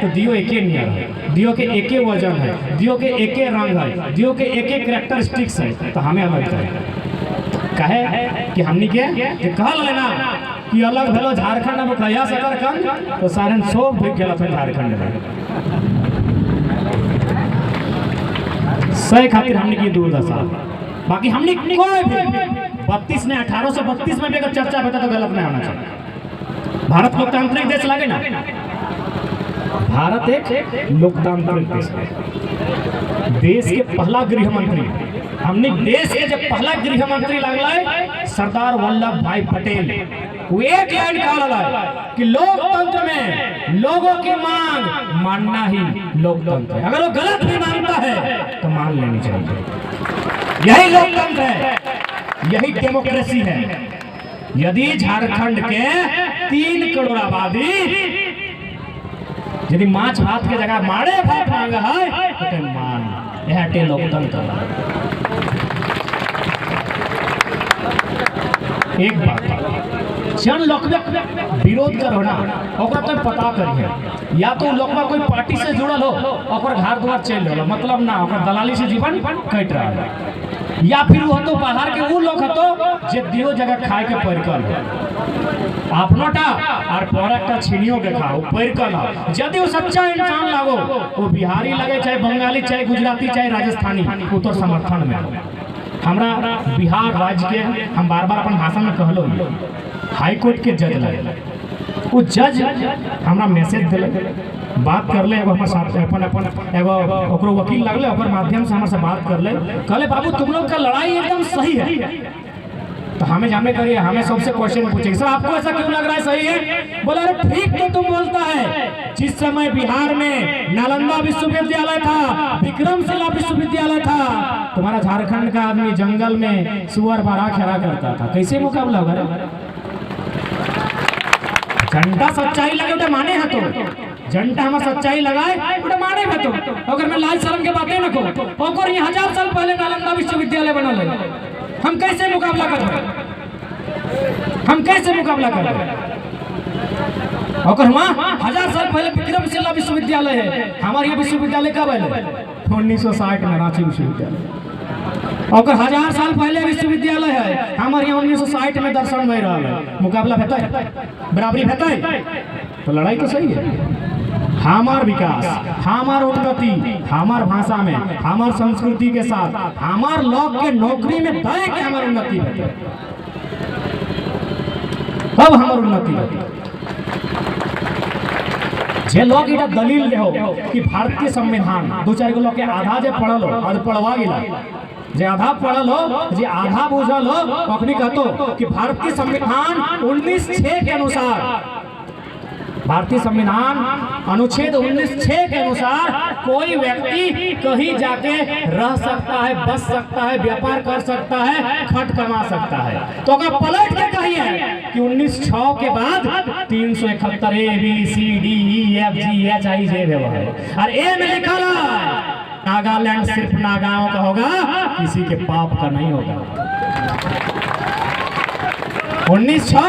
तो दियो एके नियर है, दियो के एके वजन है, दियो के एके रंग है, दियो के एके कैरेक्टरिस्टिक्स है, तो हमें अलग कहे कि हमनी के कहल लेना कि अलग भेलो झारखंड में कहिया सकर कन तो सारन सब भूख गेला फिर झारखंड में सही खातिर हमनी की दुर्दशा। बाकी हमनी कोई भी 32 ने 1832 में भी अगर चर्चा होता तो गलत नहीं होना चाहिए। भारत लोकतांत्रिक देश लगे ना, भारत एक लोकतांत्रिक देश है, देश के पहला गृह मंत्री हमने देश के जब पहला गृह मंत्री लगला सरदार वल्लभ भाई पटेल, वो एक लाइन कहा कि लोकतंत्र में लोगों की मांग मानना ही लोकतंत्र है, अगर वो गलत भी मानता है तो मान लेनी चाहिए। यही लोकतंत्र है, यही डेमोक्रेसी है। यदि झारखंड के 3 करोड़ आबादी यदि माछ भात के जगह मारे भात मांग है तो मान यह लोकतंत्र। एक बात जन लोक विरोध कर होना ओकरा तो पता करिए, या तो लोग कोई पार्टी से जुड़ल हो और घर द्वार चल रहा मतलब ना और दलाली से जीवन कट रहा है, या फिर वो तो बाहर के वो लोग हतो जे दियो जगह खाए के परिकल अपनोटा और पौरकटा छीनियो के खाओ परिकल यदि वो सच्चा इंसान लागो वो बिहारी लगे चाहे बंगाली चाहे गुजराती चाहे राजस्थानी वो तो समर्थन में। हमरा बिहार राज्य के हम बार बार अपन भाषण में कहलो हाई कोर्ट के जज लगे, वो जज हमरा मैसेज दिले बात कर ले एगो हमारे साथ अपन अपन एगो ओकरो वकील लगले ओकर माध्यम से हमारे से बात कर ले, कहले बाबू तुम लोग का लड़ाई एकदम सही है। तो हमें जाने करिए हमें सबसे क्वेश्चन पूछेंगे सर आपको ऐसा क्यों लग रहा है सही है? बोला अरे ठीक तो तुम बोलता है, जिस समय बिहार में नालंदा विश्वविद्यालय था, विक्रमशिला विश्वविद्यालय था, तुम्हारा झारखंड का आदमी जंगल में सुअर बारह खेला करता था, कैसे मुकाबला होगा? जनता सच्चाई लगे तो माने है, तो जनता हमें सच्चाई लगाए तो माने है। तो अगर मैं लाल शर्म के बातें न कहूँ और ये 1000 साल पहले नालंदा विश्वविद्यालय बना ले, हम कैसे मुकाबला कर रहे? हम कैसे मुकाबला कर रहे? और वहाँ 1000 साल पहले विक्रमशिला विश्वविद्यालय है, हमारे ये विश्वविद्यालय कब है? 1960 में रांची विश्वविद्यालय। और 1000 साल पहले विश्वविद्यालय है, हमारे यहाँ 1960 में दर्शन में रहा है। मुकाबला होता है, बराबरी होता है, तो लड़ाई तो सही है। हमार विकास, हमार उन्नति, हमार भाषा में, हमार संस्कृति के साथ, हमार लोग के नौकरी में दे के हमार उन्नति होती है, तब हमार उन्नति होती है। जे लोग इटा दलील हो कि भारतीय संविधान दो चार गो लोग के आधा जे पढ़ल हो आधा पढ़वा गिला जे आधा पढ़ल हो जे आधा बुझल हो अखनी कहतो कि भारतीय संविधान 19(6) के अनुसार भारतीय संविधान अनुच्छेद 19(6) के अनुसार कोई व्यक्ति कहीं जाके रह सकता है, बस सकता है, व्यापार कर सकता है, खट कमा सकता है। तो अगर पलट के कहिए कि 19(6) के बाद 371 A B C D E F G H I J है और ए में लिखा है नागालैंड सिर्फ नागाओं का होगा, किसी के पाप का नहीं होगा। 19(6)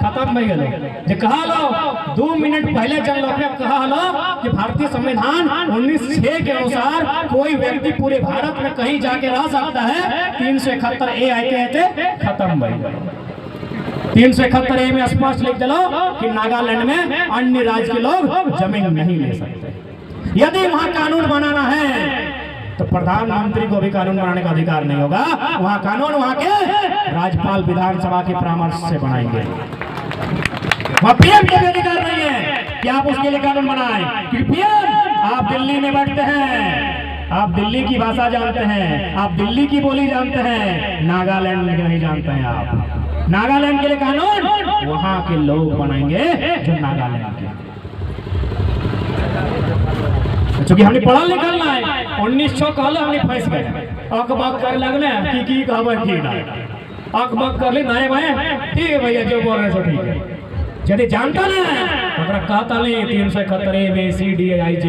खत्म भई गलो जे कहा लो 2 मिनट पहले जब लोग ने कहा लो कि भारतीय संविधान 19(6) के अनुसार कोई व्यक्ति पूरे भारत में कहीं जाके रह सकता है, 371 A आए कहते खत्म भई गलो। 371 A में स्पष्ट लिख दलो कि नागालैंड में अन्य राज्य के लोग जमीन नहीं ले सकते। यदि वहां कानून बनाना है तो प्रधानमंत्री को भी कानून बनाने का अधिकार नहीं होगा, वहां कानून वहां के राज्यपाल विधानसभा के परामर्श से बनाएंगे। वहां पीएम को भी अधिकार नहीं है कि आप उसके लिए कानून बनाएं, क्योंकि पीएम आप दिल्ली में बैठते हैं, आप दिल्ली की भाषा जानते हैं, आप दिल्ली की बोली जानते हैं, नागालैंड में नहीं जानते हैं। आप नागालैंड के लिए कानून वहां के लोग बनाएंगे जो नागालैंड के। क्योंकि हमने पढ़ा लिखल ना है 19(6) कहलो हमने फंस गए, अकबक कर लगने की कहबे की ना अकबक कर ले नए भाई ठीक है भैया जो बोल रहे सो ठीक है। यदि जानता ना ओकरा कहता नहीं 371 A B C D I J।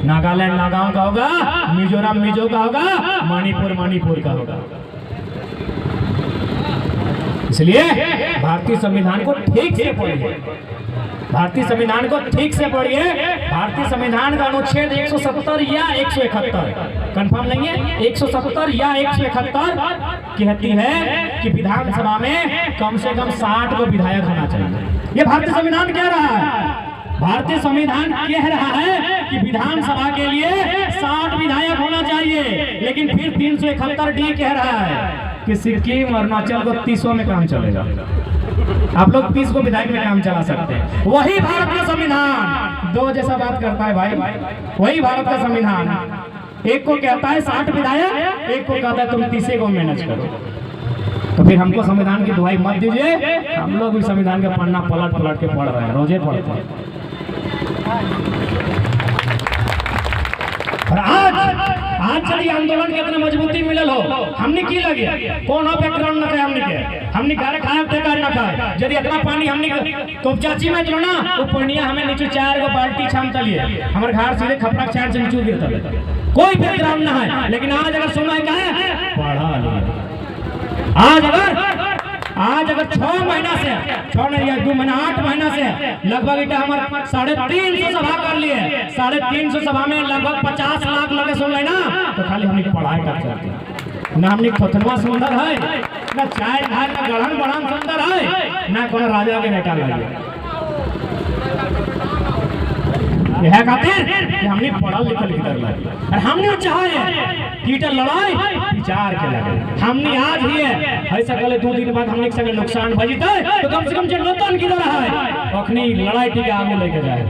Nagaland नागाओं का होगा, मिजोरम मिजो का होगा, मणिपुर मणिपुर का होगा। इसलिए भारतीय संविधान को ठीक से पढ़िए, भारतीय संविधान को ठीक से पढ़िए। भारतीय संविधान का अनुच्छेद 170 या 171 कंफर्म नहीं है, 170 या 171 कहती है कि विधानसभा में कम से कम 60 को विधायक होना चाहिए। ये भारतीय संविधान कह रहा है, भारतीय संविधान कह रहा है कि विधानसभा के लिए 60 विधायक होना चाहिए, लेकिन फिर 371D कह रहा है कि सिक्किम अरुणाचल को 30 में काम चलेगा, आप लोग 30 को विधायक में काम चला सकते हैं। वही भारत का संविधान दो जैसा बात करता है भाई, वही भारत का संविधान एक को कहता है 60 विधायक, एक को कहता है तुम 30 को मैनेज करो। तो फिर हमको संविधान की दुहाई मत दीजिए, हम लोग भी संविधान का पन्ना पलट पलट के पढ़ रहे हैं, रोजे पढ़ते हैं। और आज चलिए आंदोलन के इतना मजबूती मिलल हो, हमने की लगे कौन हो बैकग्राउंड न हमने गारे खाए बेकार न खाए। यदि इतना पानी हमने तो चाची में चलो ना वो पानिया हमें नीचे 4 गो बाल्टी छामता लिए हमारे घर सीधे खपड़ा चार से नीचे गिरता है, कोई बैकग्राउंड ना है। लेकिन आज अगर सुना क्या है पढ़ा लिया, आज अगर 6 महीना से 6 नहीं 2 महीना 8 महीना से लगभग इटा हमारे 350 सभा कर लिए, 350 सभा में लगभग 50 लाख लगे सुन लेना, तो खाली हमने पढ़ाई कर सकते हैं ना। हमने खतनवा सुंदर है ना, चाय खाए ना, गढ़न बड़न सुंदर है ना, कोनो राजा के बेटा लगे। यह खातिर कि हमने पढ़ल लिखल इधर लगे और हमने चाहे टीटर लड़ाई विचार के लगे। हमने आज ही है सकले 2 दिन बाद हमने संगे नुकसान भजिते तो कम से कम जनतन की तरह है अखनी लड़ाई के आगे लेके जाए।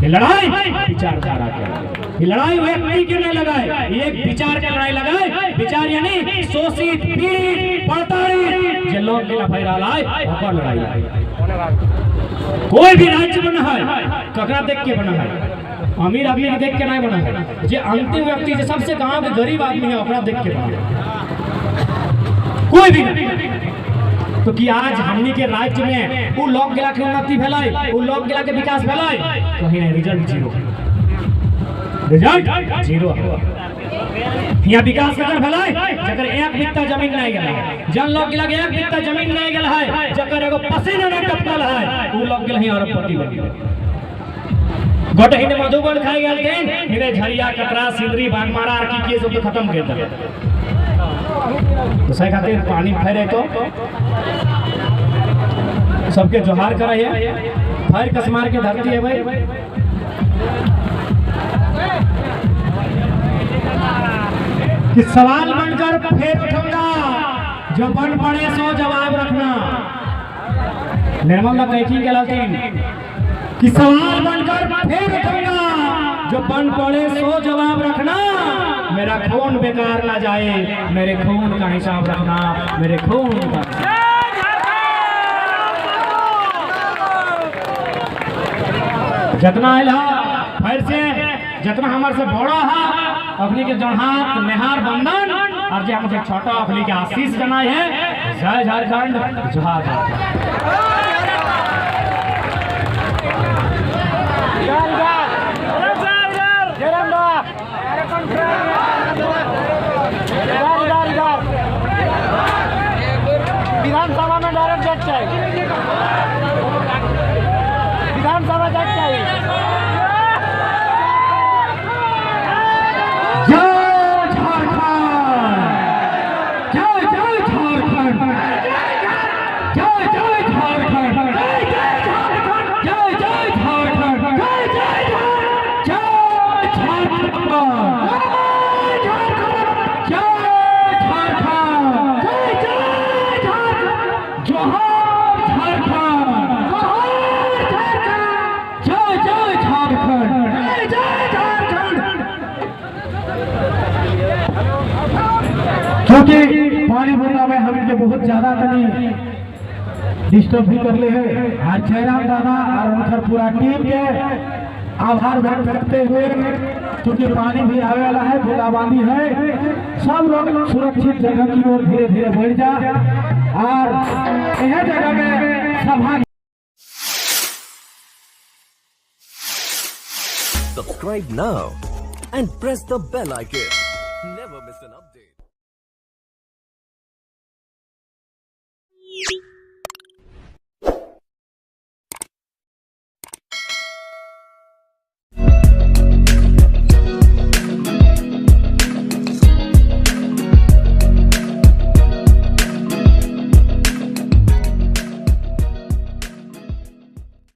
ये लड़ाई विचारधारा के, ये लड़ाई व्यक्ति के नहीं लगाए, ये विचार के लड़ाई लगाए। विचार यानी शोषित पीड़ित पड़ताड़ी जे लोग के लफाई रहा ओकर लड़ाई। कोई भी राज्य बना है ककरा देख के बना है, अमीर आदमी के देख के नहीं बना है, जे अंतिम व्यक्ति जो सबसे गांव के गरीब आदमी है ओकरा देख के बना है। कोई भी तो कि आज हमनी के राज्य में वो लोग गेला के उन्नति भेलै, वो लोग गेला के विकास भेलै, कहीं नहीं, रिजल्ट जीरो, रिजल्ट जीरो। यहाँ विकास ककर भेलै जकर 1 बित्ता जमीन नहीं गेला है, जन लोग गेला के 1 बित्ता जमीन नहीं गेला है, जकर एगो पसीना नहीं टपकल है, वो लोग गेला ही अरबपति बन गेल। गोटे हिने मधुबन खाई गेल दिन, हिने झरिया कतरा सिंदरी बागमारा आर की सब तो खत्म कर दे। तो सही खातिर पानी फैरे तो सबके जोहार करे है, फैर कसमार के धरती है भाई। कि सवाल बनकर फिर उठूंगा, जो बन पड़े सो जवाब रखना। निर्मला कैथी के लतीन कि सवाल बनकर फिर उठूंगा, जो बन पड़े सो जवाब रखना, मेरा खून बेकार ना जाए, मेरे खून का हिसाब रखना, मेरे खून का। जितना इला फिर से जितना हमारे से बड़ा है अपनी के जहां निहार बंधन और जो हमसे छोटा अपनी के आशीष जनाए है। जय झारखंड, जोहार झारखंड। विधानसभा में डायरेक्ट जज चाहिए, विधानसभा जज चाहिए। जय झारखंड, जय जय झारखंड, जय जय झारखंड, जय जय झारखंड, जय जय झारखंड, जय जय झारखंड, जय झारखंड, जोहार झारखंड, जय जय झारखंड, जय जय झारखंड। क्योंकि पानी बोलना में हम इनके बहुत ज्यादा तनी डिस्टर्ब भी कर ले है। आज जयराम दादा और उनका पूरा टीम के आभार व्यक्त करते हुए, क्योंकि पानी भी आने वाला है, बूंदाबांदी है, सब लोग सुरक्षित जगह की ओर धीरे धीरे बढ़ जा और यह जगह में सभा। Subscribe now and press the bell icon. Never miss an update.